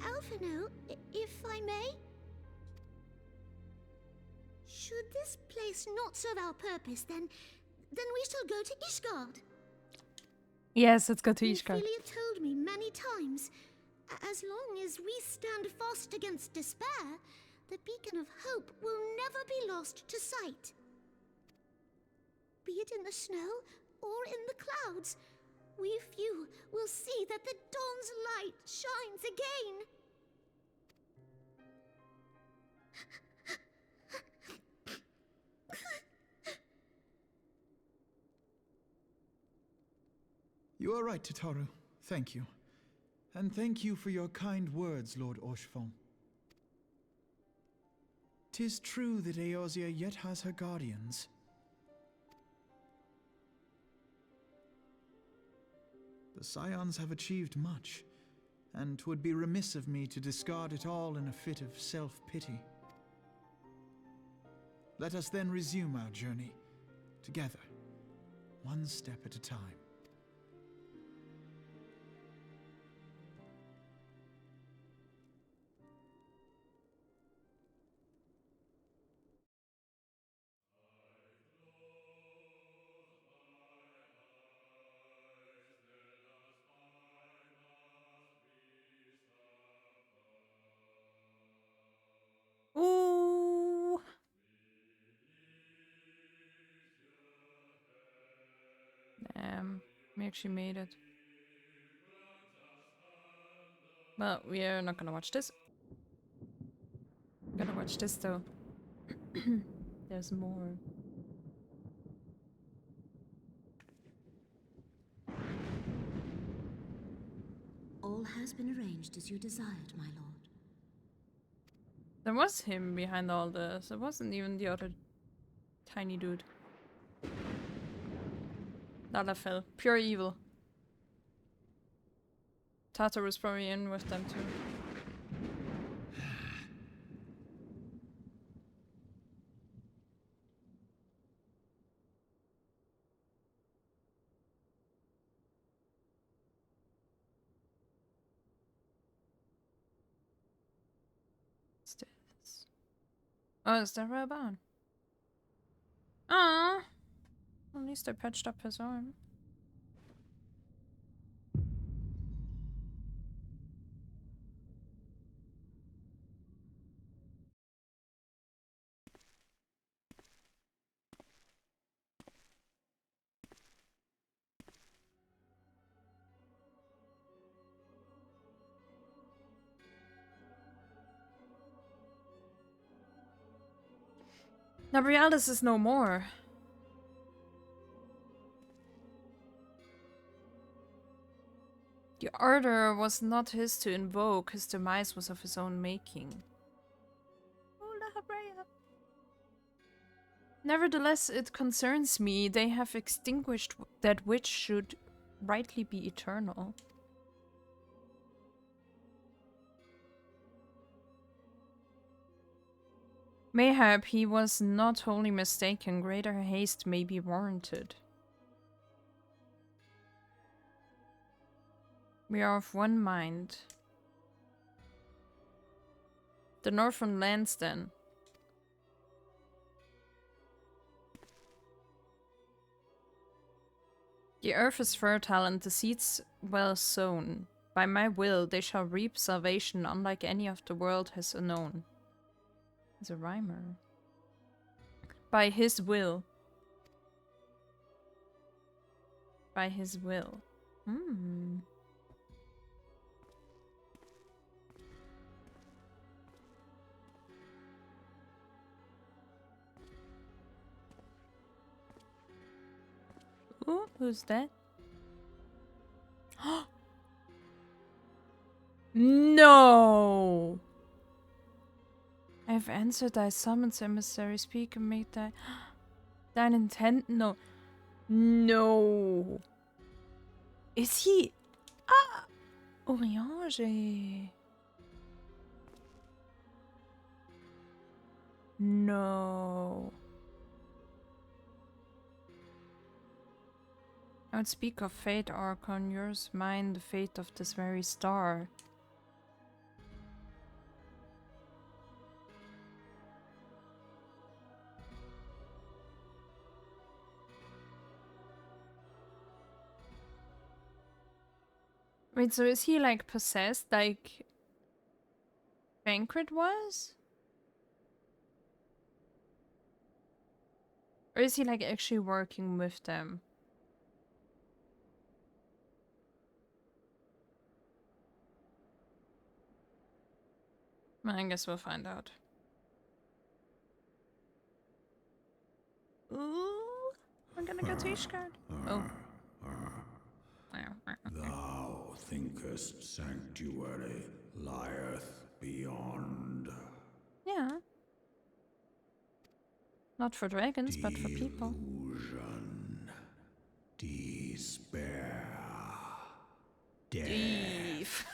Alfino, if I may? Should this place not serve our purpose, then we shall go to Ishgard. Yes, let's go to Ishgard. Ophelia told me many times, as long as we stand fast against despair, the beacon of hope will never be lost to sight. Be it in the snow or in the clouds, we few will see that the dawn's light shines again. You are right, Tataru. Thank you. And thank you for your kind words, Lord Orchefon. 'Tis true that Eorzea yet has her guardians. The Scions have achieved much, and 'twould be remiss of me to discard it all in a fit of self-pity. Let us then resume our journey, together, one step at a time. Ooh. Damn, we actually made it. Well, we are not gonna watch this. Gonna watch this though. There's more. All has been arranged as you desired, my lord. There was him behind all this. It wasn't even the other tiny dude. Lalafell. Pure evil. Tata was probably in with them too. What's this? Oh, it's the Reborn. Ah, at least I patched up his arm. Nabrialdis is no more. The order was not his to invoke, his demise was of his own making. Nevertheless, it concerns me. They have extinguished that which should rightly be eternal. Mayhap he was not wholly mistaken. Greater haste may be warranted. We are of one mind. The northern lands, then. The earth is fertile and the seeds well sown. By my will they shall reap salvation unlike any of the world has known. He's a rhymer. By his will. By his will. Hmm. Ooh, who's that? No! I have answered thy summons, emissary. Speak and make thine intent. No. No. Is he? Ah! Oriange. No. I would speak of fate, Archon. Yours, mine, the fate of this very star. Wait, so is he like possessed like Banquet was? Or is he like actually working with them? Well, I guess we'll find out. Ooh, we're gonna go to Ishgard. Oh. Thou thinkest sanctuary lieth beyond. Yeah. Not for dragons, but for people. Delusion. Despair. Death.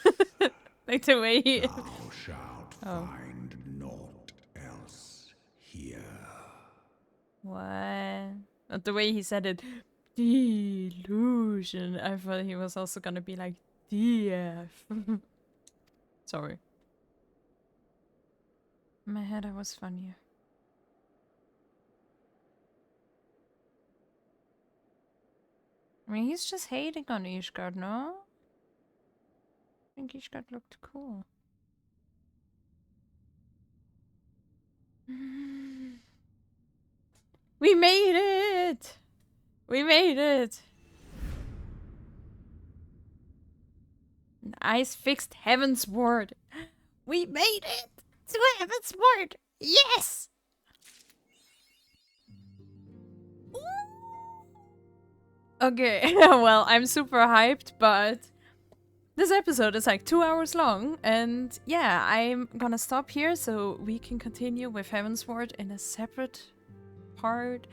Like the way he... Thou shalt find naught else here. What? Not the way he said it. Delusion. I thought he was also gonna be like, death. Sorry. In my head I was funnier. I mean, he's just hating on Ishgard, no? I think Ishgard looked cool. We made it! We made it! Ice fixed heavensward. We made it to heavensward! Yes! Okay, well, I'm super hyped, but this episode is like 2 hours long, and yeah, I'm gonna stop here so we can continue with heavensward in a separate part.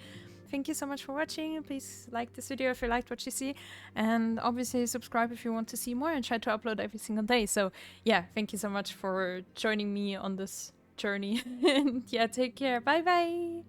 Thank you so much for watching. Please like this video if you liked what you see, and obviously subscribe if you want to see more, and try to upload every single day. So yeah, thank you so much for joining me on this journey. And yeah, take care. Bye bye!